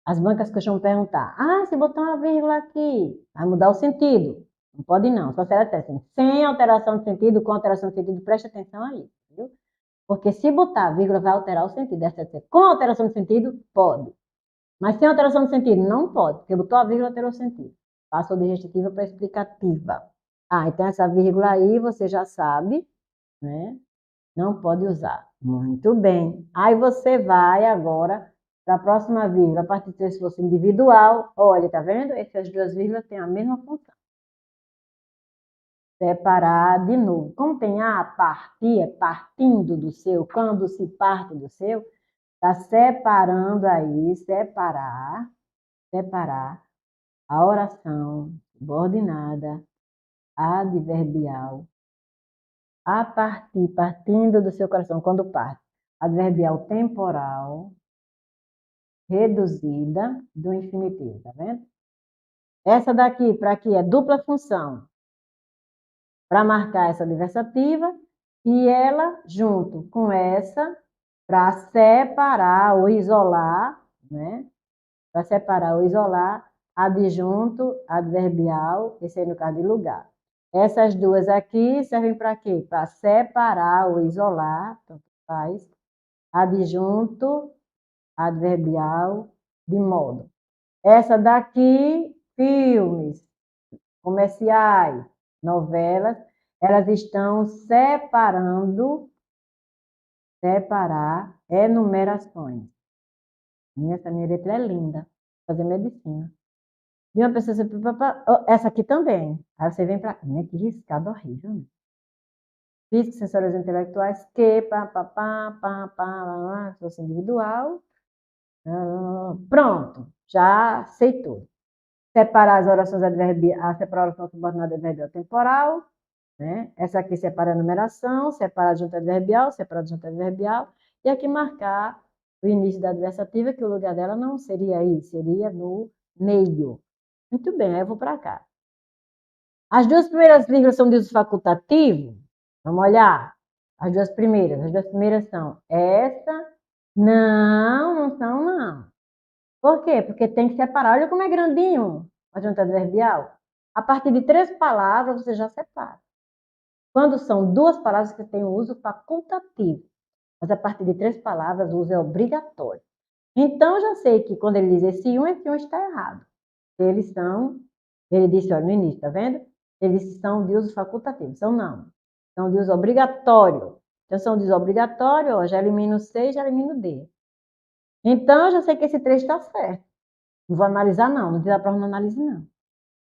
as bancas costumam perguntar, se botar uma vírgula aqui, vai mudar o sentido. Não pode não, só se ela disser assim, sem alteração de sentido, com alteração de sentido, preste atenção aí, viu? Porque se botar vírgula vai alterar o sentido. Com alteração de sentido, pode. Mas sem alteração de sentido, não pode, porque botou a vírgula, alterou o sentido. Passou de restritiva para explicativa. Então essa vírgula aí você já sabe, né? Não pode usar. Muito bem. Aí você vai agora para a próxima vírgula. A partir de se fosse individual, olha, tá vendo? Essas duas vírgulas têm a mesma função. Separar de novo. Como tem a partir, é partindo do seu, quando se parte do seu, está separando aí, separar a oração subordinada, adverbial, a partir, partindo do seu coração, quando parte, adverbial temporal, reduzida do infinitivo, tá vendo? Essa daqui, para aqui, é dupla função, para marcar essa adversativa, e ela, junto com essa, para separar ou isolar, né? Para separar ou isolar, adjunto, adverbial, esse aí no caso de lugar. Essas duas aqui servem para quê? Para separar ou isolar, tanto faz, adjunto, adverbial, de modo. Essa daqui, filmes, comerciais, novelas, elas estão separar enumerações. Essa minha letra é linda, fazer medicina. De uma pessoa, essa aqui também. Aí você vem para. Que riscado horrível, né? Físicos, sensoriais intelectuais, que, se fosse individual. Pronto, já sei tudo. Separar as orações adverbiais, a separação subordinada adverbial temporal, né? Essa aqui separa a numeração, separa a junta adverbial, separa a junta adverbial, e aqui marcar o início da adversativa, que o lugar dela não seria aí, seria no meio. Muito bem, aí eu vou para cá. As duas primeiras vírgulas são de uso facultativo? Vamos olhar. As duas primeiras. As duas primeiras são essa. Não, não são, não. Por quê? Porque tem que separar. Olha como é grandinho a junta adverbial. A partir de 3 palavras, você já separa. Quando são 2 palavras que têm o uso facultativo. Mas a partir de 3 palavras, o uso é obrigatório. Então, eu já sei que quando ele diz esse um está errado. Eles são, ele disse, olha, no início, tá vendo? Eles são de uso facultativo. São não. São de uso obrigatório. Então, são de uso obrigatório, ó, já elimino o C, já elimino o D. Então, eu já sei que esse 3 está certo. Não vou analisar, não. Não diz a prova, não analise, não.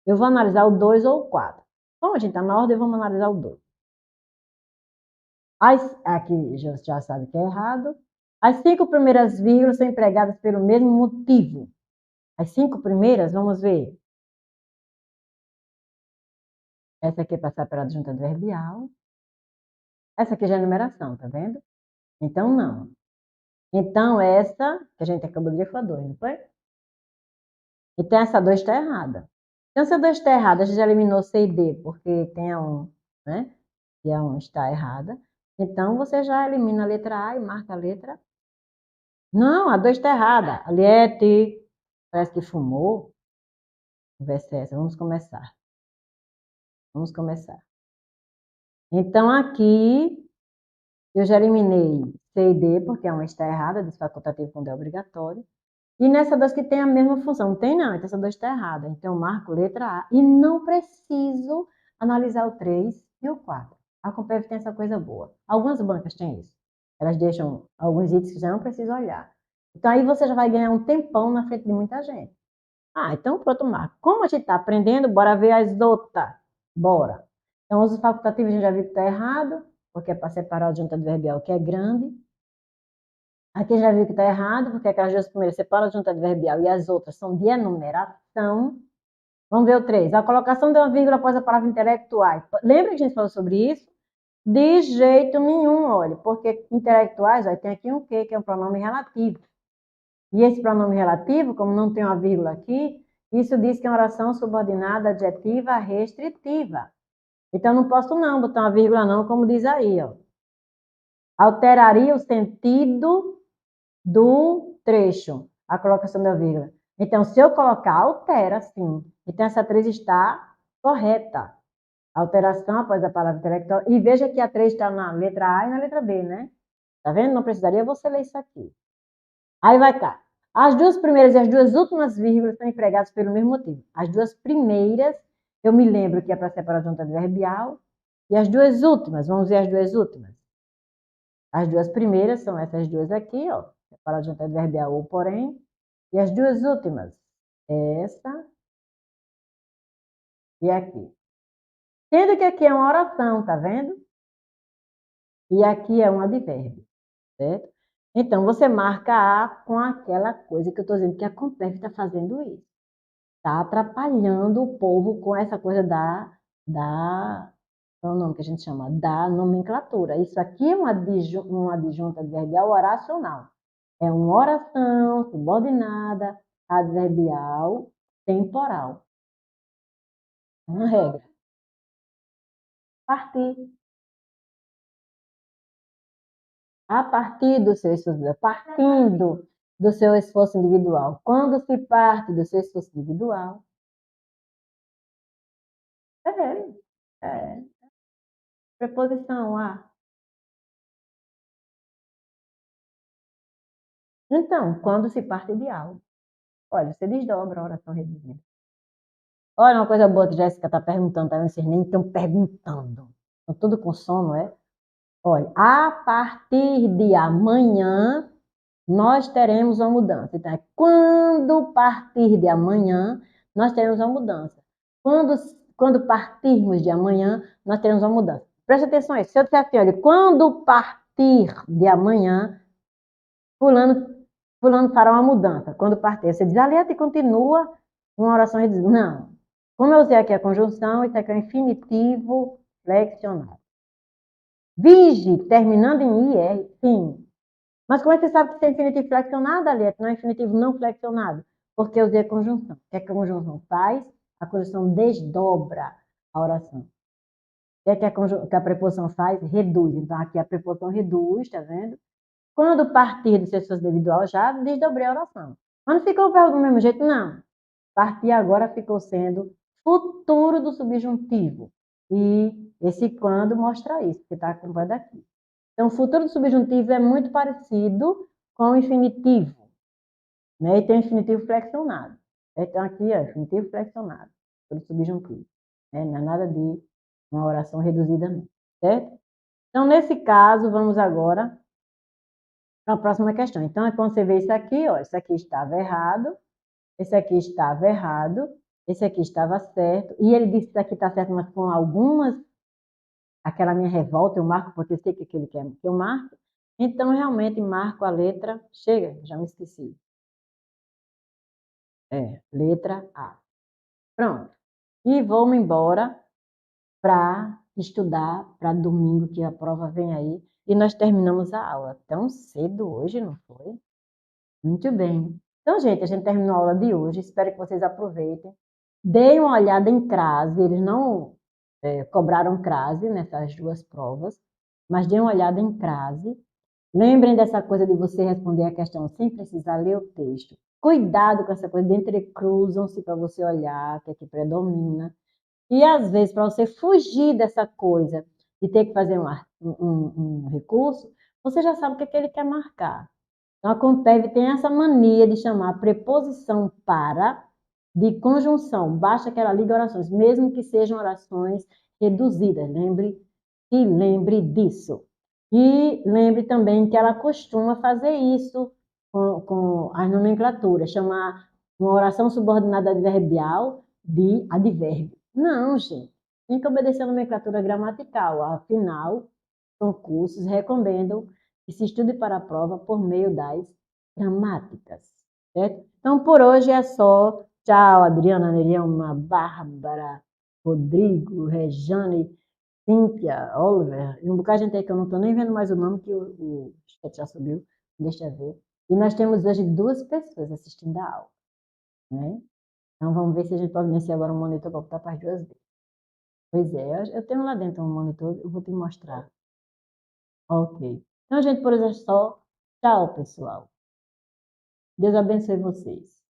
Eu vou analisar o 2 ou o 4. Como a gente está na ordem, vamos analisar o 2. Aqui já sabe que é errado. As 5 primeiras vírgulas são empregadas pelo mesmo motivo. As 5 primeiras, vamos ver. Essa aqui é para separar de junta adverbial. Essa aqui já é numeração, tá vendo? Então, não. Então, essa, que a gente acabou de ver, foi a 2, não foi? Então, essa 2 está errada. Então, se a 2 está errada, a gente já eliminou C e D, porque tem a 1, né? E a 1 está errada. Então, você já elimina a letra A e marca a letra. Não, a 2 está errada. Aliette, parece que fumou. Conversa essa. Vamos começar. Vamos começar. Então, aqui, eu já eliminei C e D, porque a 1 está errada, desfacultativo quando é obrigatório. E nessa 2 que tem a mesma função. Não tem, não. Então, essa 2 está errada. Então, eu marco letra A. E não preciso analisar o 3 e o 4. A Compev tem essa coisa boa. Algumas bancas têm isso. Elas deixam alguns itens que já não precisa olhar. Então, aí você já vai ganhar um tempão na frente de muita gente. Ah, então pronto, marco. Como a gente está aprendendo, bora ver as outras. Bora. Então, uso facultativo a gente já viu que está errado, porque é para separar o junta adverbial que é grande. Aqui já viu que está errado, porque aquelas duas primeiras separam a junta adverbial e as outras são de enumeração. Vamos ver o 3. A colocação de uma vírgula após a palavra intelectuais. Lembra que a gente falou sobre isso? De jeito nenhum, olha, porque intelectuais, olha, tem aqui um que é um pronome relativo. E esse pronome relativo, como não tem uma vírgula aqui, isso diz que é uma oração subordinada adjetiva restritiva. Então, não posso não botar uma vírgula não, como diz aí, ó. Alteraria o sentido do trecho, a colocação da vírgula. Então, se eu colocar, altera, sim. Então, essa 3 está correta. Alteração após a palavra intelectual. E veja que a 3 está na letra A e na letra B, né? Tá vendo? Não precisaria você ler isso aqui. Aí vai cá. As duas primeiras e as duas últimas vírgulas são empregadas pelo mesmo motivo. As duas primeiras, eu me lembro que é para separar a junta adverbial. E as duas últimas, vamos ver as duas últimas. As duas primeiras são essas duas aqui, ó. Separar a junta adverbial ou porém. E as duas últimas, essa e aqui. Sendo que aqui é uma oração, tá vendo? E aqui é um advérbio, certo? Então, você marca A com aquela coisa que eu estou dizendo que a Compev está fazendo isso. Está atrapalhando o povo com essa coisa qual é o nome que a gente chama? Da nomenclatura. Isso aqui é um adjunto adverbial oracional. É uma oração subordinada adverbial temporal. É uma regra. Partir. A partir do seu esforço, partindo do seu esforço individual. Quando se parte do seu esforço individual, é preposição a. Então, quando se parte de algo. Olha, você desdobra a oração reduzida. Olha uma coisa boa que Jéssica está perguntando, tá? Vocês nem estão perguntando. Estão tudo com sono, é? Olha, a partir de amanhã, nós teremos uma mudança. Então, quando partir de amanhã, nós teremos uma mudança. Quando partirmos de amanhã, nós teremos uma mudança. Presta atenção aí. Se eu disser assim, olha, quando partir de amanhã, fulano fará uma mudança. Quando partir, você diz, Aliette, continua uma oração reduzida. Não. Como eu usei aqui a conjunção, isso aqui é um infinitivo flexionado. Vige, terminando em IR, sim. Mas como é que você sabe que isso é infinitivo flexionado, Aliette? Não é infinitivo não flexionado? Porque eu usei a conjunção. O que é que a conjunção faz? A conjunção desdobra. a oração. O que é que a preposição faz? Reduz. Então, aqui a preposição reduz, tá vendo? Quando partir do seu devido ao já, desdobrei a oração. Mas não ficou o verbo do mesmo jeito, não. Partir agora ficou sendo futuro do subjuntivo. E esse quando mostra isso, porque está acompanhado aqui. Então, o futuro do subjuntivo é muito parecido com o infinitivo, né? E tem o infinitivo flexionado. Então, aqui é infinitivo flexionado, futuro subjuntivo. Né? Não é nada de uma oração reduzida, não. Certo? Então, nesse caso, vamos agora para a próxima questão. Então, é quando você vê isso aqui, ó, isso aqui estava errado, esse aqui estava errado, esse aqui estava certo, e ele disse que isso aqui está certo, mas com algumas, aquela minha revolta, eu marco porque eu sei que ele quer que eu marque, então realmente marco a letra, chega, já me esqueci. Letra A. Pronto. E vou-me embora para estudar para domingo, que a prova vem aí, e nós terminamos a aula tão cedo hoje, não foi? Muito bem. Então, gente, a gente terminou a aula de hoje. Espero que vocês aproveitem. Deem uma olhada em crase. Eles não cobraram crase nessas duas provas, mas deem uma olhada em crase. Lembrem dessa coisa de você responder a questão sem precisar ler o texto. Cuidado com essa coisa de entrecruzam-se para você olhar, que é que predomina. E, às vezes, para você fugir dessa coisa de ter que fazer um recurso, você já sabe o que é que ele quer marcar. Então, a Compev tem essa mania de chamar a preposição para de conjunção. Basta que ela ligue orações, mesmo que sejam orações reduzidas. Se lembre disso. E lembre também que ela costuma fazer isso com as nomenclaturas, chamar uma oração subordinada adverbial de advérbio. Não, gente. Tem que obedecer a nomenclatura gramatical. Afinal, concursos recomendam que se estude para a prova por meio das gramáticas, certo? Então, por hoje é só. Tchau, Adriana, Neriama, Bárbara, Rodrigo, Rejane, Cíntia, Oliver, e um bocado de gente aí que eu não estou nem vendo mais o nome, que o chat já subiu, deixa eu ver. E nós temos hoje 2 pessoas assistindo a aula, né? Então, vamos ver se a gente pode vencer agora um monitor para botar para as 2 vezes. Pois é, eu tenho lá dentro um monitor, eu vou te mostrar. Ok. Então, gente, por hoje é só. Tchau, pessoal. Deus abençoe vocês.